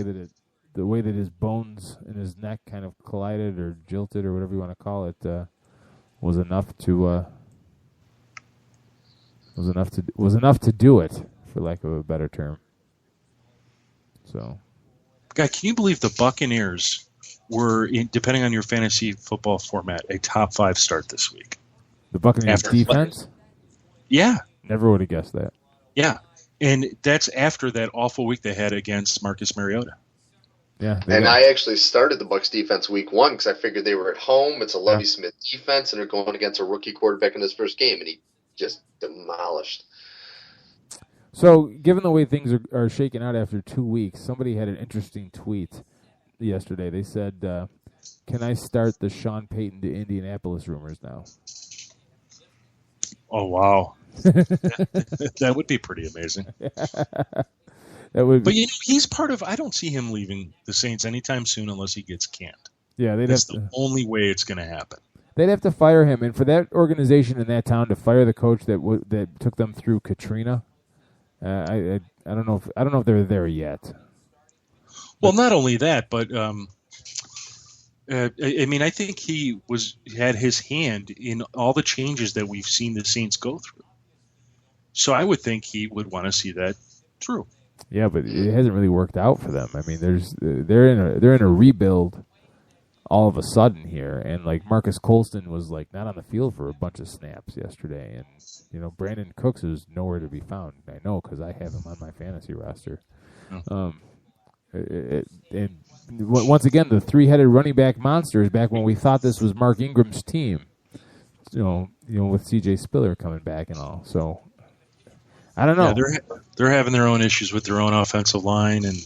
that his bones in his neck kind of collided or jilted or whatever you want to call it was enough to do it for lack of a better term. So, guy, can you believe the Buccaneers were, depending on your fantasy football format, a top 5 start this week? The Buccaneers defense? Yeah. Never would have guessed that. Yeah. And that's after that awful week they had against Marcus Mariota. Yeah. And I actually started the Bucs defense week 1 because I figured they were at home. It's a Lovie Smith defense, and they're going against a rookie quarterback in his first game, and he just demolished. So, given the way things are shaking out after 2 weeks, somebody had an interesting tweet yesterday. They said, can I start the Sean Payton to Indianapolis rumors now? Oh, wow. That would be pretty amazing. That would. But he's part of. I don't see him leaving the Saints anytime soon unless he gets canned. Yeah, that's the only way it's going to happen. They'd have to fire him, and for that organization in that town to fire the coach that took them through Katrina, I don't know if they're there yet. Well, not only that, but I mean, I think he had his hand in all the changes that we've seen the Saints go through. So I would think he would want to see that through. Yeah, but it hasn't really worked out for them. I mean, they're in a rebuild all of a sudden here, and like Marcus Colston was like not on the field for a bunch of snaps yesterday, and Brandon Cooks is nowhere to be found. I know because I have him on my fantasy roster. Oh. And once again, the three-headed running back monster is back when we thought this was Mark Ingram's team. With C.J. Spiller coming back and all. So I don't know. Yeah, they're having their own issues with their own offensive line and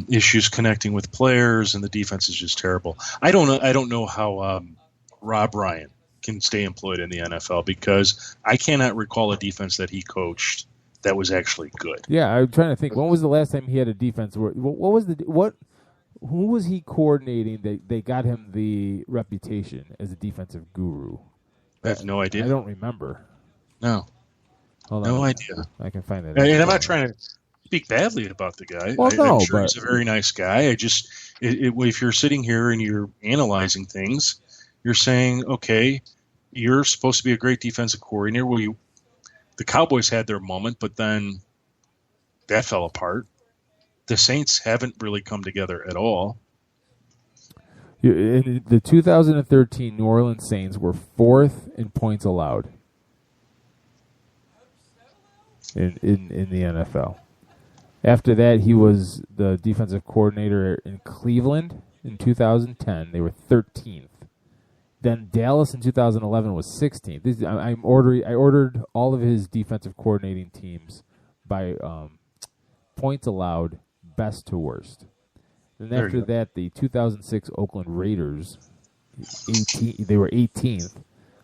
issues connecting with players, and the defense is just terrible. I don't know how Rob Ryan can stay employed in the NFL because I cannot recall a defense that he coached that was actually good. Yeah, I'm trying to think. When was the last time he had a defense? Who was he coordinating? They got him the reputation as a defensive guru. I have no idea. I don't remember. No. Hold on. No idea. I can find it. And I'm not trying to speak badly about the guy. Well, no, I'm sure but he's a very nice guy. If you're sitting here and you're analyzing things, you're saying, okay, you're supposed to be a great defensive coordinator. Well, the Cowboys had their moment, but then that fell apart. The Saints haven't really come together at all. In the 2013 New Orleans Saints were 4th in points allowed in the NFL. After that, he was the defensive coordinator in Cleveland in 2010. They were 13th. Then Dallas in 2011 was 16th. I ordered all of his defensive coordinating teams by points allowed, best to worst. Then after that, the 2006 Oakland Raiders, they were 18th.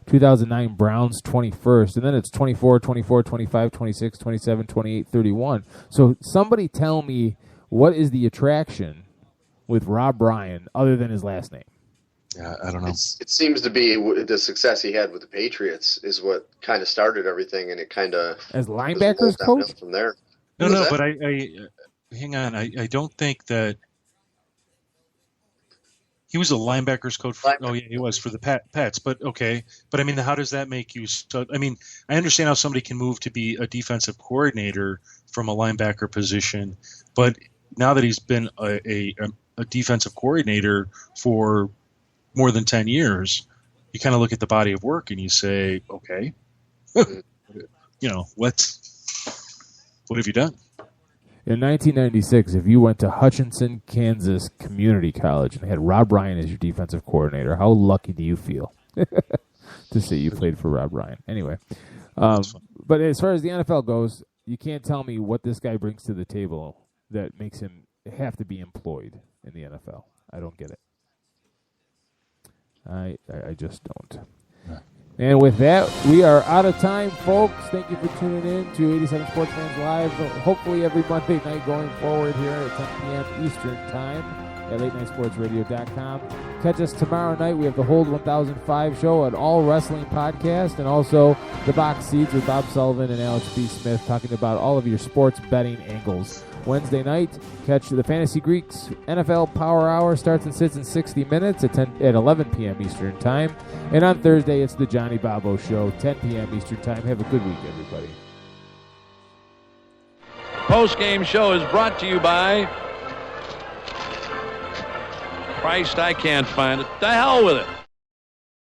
2009 Browns 21st, and then it's 24, 24, 25, 26, 27, 28, 31. So somebody tell me what is the attraction with Rob Ryan other than his last name? Yeah, I don't know. It seems to be the success he had with the Patriots is what kind of started everything, and it kind of as linebackers coach from there. No, but I hang on. I don't think that he was a linebackers coach. Oh yeah, he was for the Pats. But okay, but I mean, how does that make you? I mean, I understand how somebody can move to be a defensive coordinator from a linebacker position, but now that he's been a defensive coordinator for more than 10 years, you kind of look at the body of work and you say, okay, what have you done? In 1996, if you went to Hutchinson, Kansas Community College and had Rob Ryan as your defensive coordinator, how lucky do you feel to say you played for Rob Ryan? Anyway, but as far as the NFL goes, you can't tell me what this guy brings to the table that makes him have to be employed in the NFL. I don't get it. I just don't. And with that, we are out of time, folks. Thank you for tuning in to 87 Sports Fans Live. Hopefully every Monday night going forward here at 10 p.m. Eastern Time at latenightsportsradio.com. Catch us tomorrow night. We have the Hold 1005 show, an all wrestling podcast, and also the Box Seats with Bob Sullivan and Alex B. Smith talking about all of your sports betting angles. Wednesday night, catch the Fantasy Greeks NFL Power Hour starts and sits in 60 minutes at 11 p.m. Eastern Time. And on Thursday, it's the Johnny Babo Show, 10 p.m. Eastern Time. Have a good week, everybody. post-game show is brought to you by... Christ, I can't find it. The hell with it.